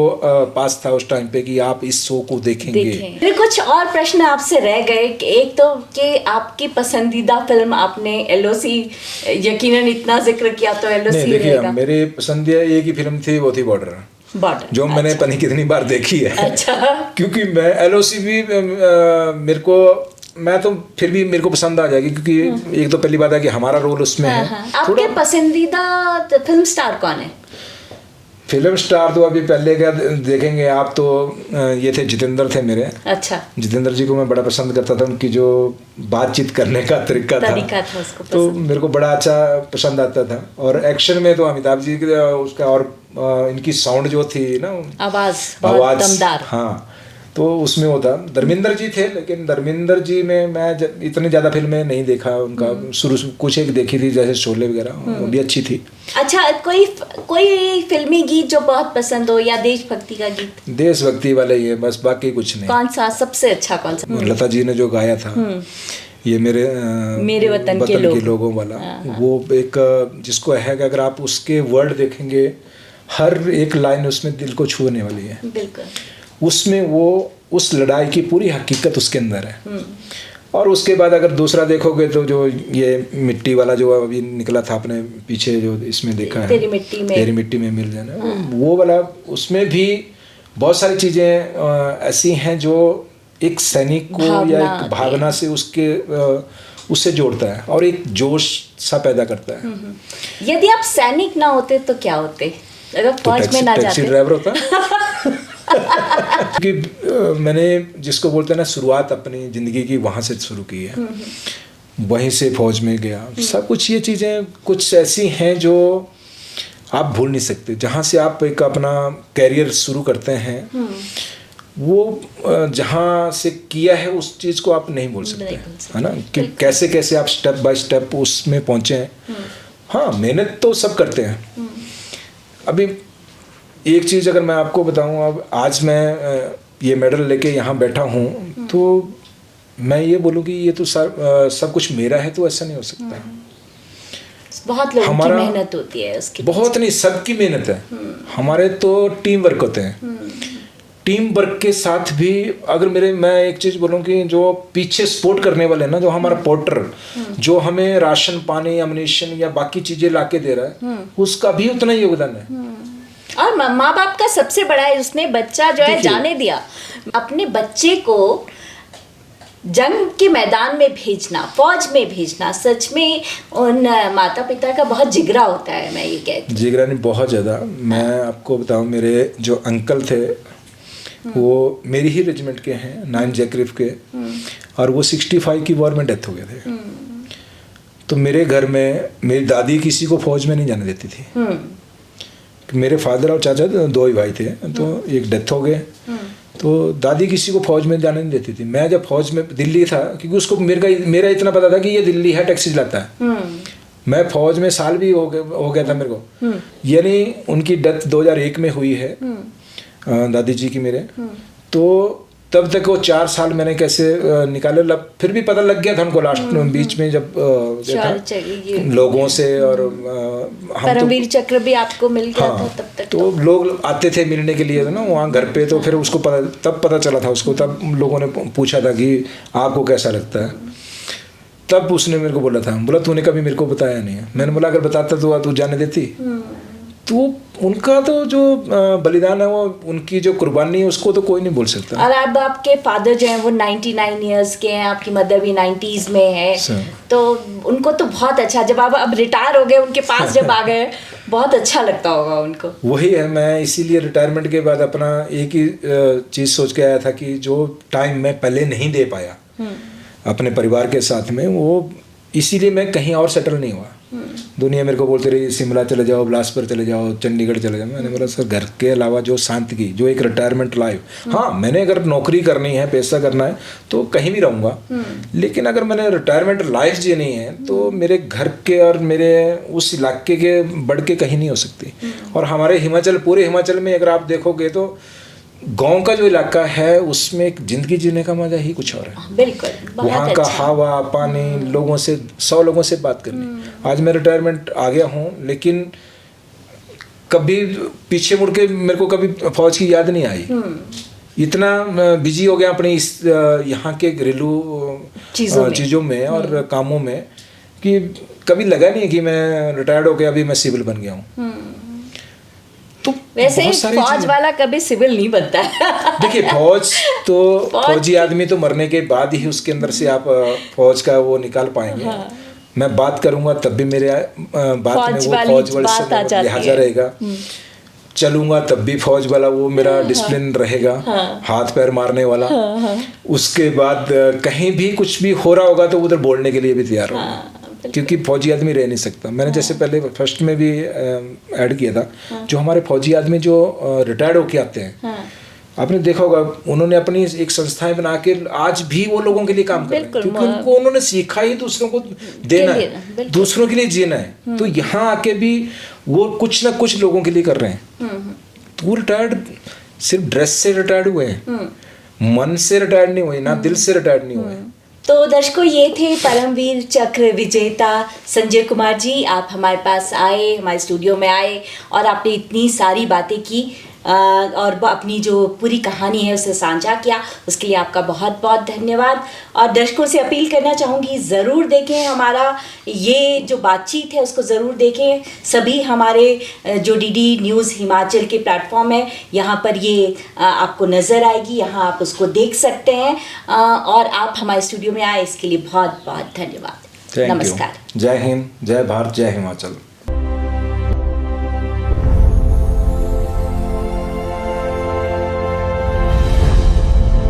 पास था उस टाइम पे कि आप इस शो को देखेंगे। फिर कुछ और प्रश्न आपसे रह गए कि एक तो कि आपकी पसंदीदा फिल्म, आपने एलओसी यकीनन इतना जिक्र किया तो एलओसी नहीं, देखिए मेरी पसंदीदा एक ही फिल्म थी, वो थी बॉर्डर, जो मैंने पता कितनी बार देखी है। अच्छा। क्योंकि मैं एलओसी भी मेरे को, मैं तो फिर भी मेरे को पसंद आ जाएगी क्योंकि एक तो पहली बात है कि हमारा रोल उसमें है। आपके पसंदीदा फिल्म स्टार कौन है? फिल्म स्टार तो अभी पहले का देखेंगे आप तो ये थे जितेंद्र थे मेरे। अच्छा। जितेंद्र जी को मैं बड़ा पसंद करता था, उनकी जो बातचीत करने का तरीका था उसको तो मेरे को बड़ा अच्छा पसंद आता था। और एक्शन में तो अमिताभ जी के उसका, और इनकी साउंड जो थी ना, आवाज दमदार, हाँ, तो उसमें वो था। धर्मेंद्र जी थे, लेकिन धर्मेंद्र जी में मैं इतनी ज़्यादा फिल्में नहीं देखा उनका। शुरू से कुछ एक देखी थी जैसे शोले वगैरह, वो भी अच्छी थी। अच्छा, कोई फिल्मी गीत जो बहुत पसंद हो या देशभक्ति का गीत? देशभक्ति वाला ही है बस, बाकी कुछ नहीं। कौन सा सबसे अच्छा, कौन सा? लता जी ने जो गाया था ये मेरे वतन के लोगों वाला, वो एक जिसको है कि अगर आप उसके वर्ड देखेंगे, हर एक लाइन उसमें दिल को छूने वाली है। बिल्कुल। उसमें वो उस लड़ाई की पूरी हकीकत उसके अंदर है। और उसके बाद अगर दूसरा देखोगे तो जो ये मिट्टी वाला जो अभी निकला था अपने पीछे, जो इसमें देखा है, तेरी मिट्टी में मिल जाना, वो वाला, उसमें भी बहुत सारी चीज़ें ऐसी हैं जो एक सैनिक को या एक भावना से उससे जोड़ता है और एक जोश सा पैदा करता है। यदि आप सैनिक ना होते तो क्या होते? अगर फौज में ना जाते? टैक्सी ड्राइवर होता। क्योंकि मैंने जिसको बोलते हैं ना, शुरुआत अपनी ज़िंदगी की वहाँ से शुरू की है, वहीं से फौज में गया। सब कुछ ये चीज़ें कुछ ऐसी हैं जो आप भूल नहीं सकते। जहाँ से आप एक अपना कैरियर शुरू करते हैं, वो जहाँ से किया है उस चीज़ को आप नहीं भूल सकते, है ना, कि कैसे कैसे आप स्टेप बाय स्टेप उसमें पहुँचे हैं। हाँ, मेहनत तो सब करते हैं। अभी एक चीज़ अगर मैं आपको बताऊं, अब आज मैं ये मेडल लेके यहाँ बैठा हूँ तो मैं ये बोलूँ कि ये तो सब कुछ मेरा है, तो ऐसा नहीं हो सकता। बहुत लोगों की मेहनत होती है उसकी, बहुत नहीं, सबकी मेहनत है। हमारे तो टीम वर्क होते हैं। टीम वर्क के साथ भी अगर मैं एक चीज़ बोलूँ कि जो पीछे सपोर्ट करने वाले हैं ना, जो हमारा पोर्टर जो हमें राशन पानी अम्युनिशन या बाकी चीज़ें ला के दे रहा है, उसका भी उतना ही योगदान है। और माँ बाप का सबसे बड़ा है, उसने बच्चा जो है जाने दिया। अपने बच्चे को जंग के मैदान में भेजना, फौज में भेजना, सच में उन माता पिता का बहुत जिगरा होता है। मैं ये कहती हूँ, जिगरा नहीं, बहुत ज़्यादा। मैं आपको बताऊँ, मेरे जो अंकल थे वो मेरी ही रेजिमेंट के हैं, 9 जैकरिफ के, और वो 65 की वॉर में डेथ हो गए थे। तो मेरे घर में मेरी दादी किसी को फौज में नहीं जाने देती थी। मेरे फादर और चाचा 2 ही भाई थे, तो एक डेथ हो गए, तो दादी किसी को फौज में जाने नहीं देती थी। मैं जब फौज में दिल्ली था, क्योंकि उसको मेरा इतना पता था कि ये दिल्ली है, टैक्सी चलाता है। मैं फौज में साल भी हो गया था मेरे को। यानी उनकी डेथ 2001 में हुई है दादी जी की मेरे। तो तब तक वो 4 साल मैंने कैसे निकाले, फिर भी पता लग गया था हमको लास्ट बीच में जब देखा लोगों से। और परमवीर चक्र भी आपको मिल गया था तब तक। तो लोग आते थे मिलने के लिए ना वहाँ घर पे, तो फिर उसको तब पता चला था उसको। तब लोगों ने पूछा था कि आपको कैसा लगता है, तब उसने मेरे को बोला तूने कभी मेरे को बताया नहीं है। मैंने बोला अगर बताता तो तू जाने देती। तो उनका तो जो बलिदान है, वो उनकी जो कुर्बानी है, उसको तो कोई नहीं बोल सकता। और अब आपके फादर जो हैं वो 99 इयर्स के हैं, आपकी मदर भी 90s में है, तो उनको तो बहुत अच्छा, जब आप अब रिटायर हो गए उनके पास जब आ गए, बहुत अच्छा लगता होगा उनको। वही है, मैं इसीलिए रिटायरमेंट के बाद अपना एक ही चीज़ सोच के आया था कि जो टाइम मैं पहले नहीं दे पाया अपने परिवार के साथ में, वो इसीलिए मैं कहीं और सेटल नहीं हुआ। दुनिया मेरे को बोलते रही शिमला चले जाओ, बिलासपुर चले जाओ, चंडीगढ़ चले जाओ। मैंने बोला सर घर के अलावा जो शांति की, जो एक रिटायरमेंट लाइफ, हाँ मैंने अगर नौकरी करनी है, पैसा करना है तो कहीं भी रहूँगा, लेकिन अगर मैंने रिटायरमेंट लाइफ जीनी है तो मेरे घर के और मेरे उस इलाके के बढ़ के कहीं नहीं हो सकती। और हमारे हिमाचल, पूरे हिमाचल में अगर आप देखोगे तो गांव का जो इलाका है उसमें एक जिंदगी जीने का मजा ही कुछ और है। बिल्कुल, वहाँ का हवा पानी, लोगों से 100 लोगों से बात करनी। आज मैं रिटायरमेंट आ गया हूँ, लेकिन कभी पीछे मुड़ के मेरे को कभी फौज की याद नहीं आई। इतना बिजी हो गया अपने इस यहाँ के घरेलू चीज़ों में और कामों में कि कभी लगा नहीं कि मैं रिटायर्ड होकर अभी मैं सिविल बन गया हूँ। तो वैसे फौज वाला कभी सिविल नहीं बनता है। देखिए फौज तो फौजी आदमी तो मरने के बाद ही उसके अंदर से आप फौज का वो निकाल पाएंगे। हाँ। मैं बात करूंगा तब भी मेरे बात में वो फौज वाले से लिहाजा रहेगा। चलूंगा तब भी फौज वाला वो मेरा डिसिप्लिन रहेगा। हाँ। हाथ पैर मारने वाला। हाँ। उसके बाद कहीं भी कुछ भी हो रहा होगा तो उधर बोलने के लिए भी तैयार होगा। हाँ। क्योंकि फौजी आदमी रह नहीं सकता। मैंने जैसे पहले फर्स्ट में भी ऐड किया था, जो हमारे फौजी आदमी जो रिटायर्ड होके आते हैं, आपने देखा होगा उन्होंने अपनी एक संस्थाएं बना के आज भी वो लोगों के लिए काम कर रहे हैं, क्योंकि उनको उन्होंने सीखा ही दूसरों को देना है, दूसरों के लिए जीना है। तो यहाँ आके भी वो कुछ ना कुछ लोगों के लिए कर रहे हैं। तो वो रिटायर्ड सिर्फ ड्रेस से रिटायर्ड हुए हैं, मन से रिटायर्ड नहीं हुए, ना दिल से रिटायर्ड नहीं हुए। तो दर्शकों, ये थे परमवीर चक्र विजेता संजय कुमार जी। आप हमारे पास आए, हमारे स्टूडियो में आए और आपने इतनी सारी बातें की और अपनी जो पूरी कहानी है उसे साझा किया, उसके लिए आपका बहुत बहुत धन्यवाद। और दर्शकों से अपील करना चाहूँगी, ज़रूर देखें हमारा ये जो बातचीत है उसको ज़रूर देखें। सभी हमारे जो डीडी न्यूज़ हिमाचल के प्लेटफॉर्म है, यहाँ पर ये आपको नज़र आएगी, यहाँ आप उसको देख सकते हैं। और आप हमारे स्टूडियो में आए इसके लिए बहुत बहुत धन्यवाद। नमस्कार। जय हिंद, जय भारत, जय हिमाचल।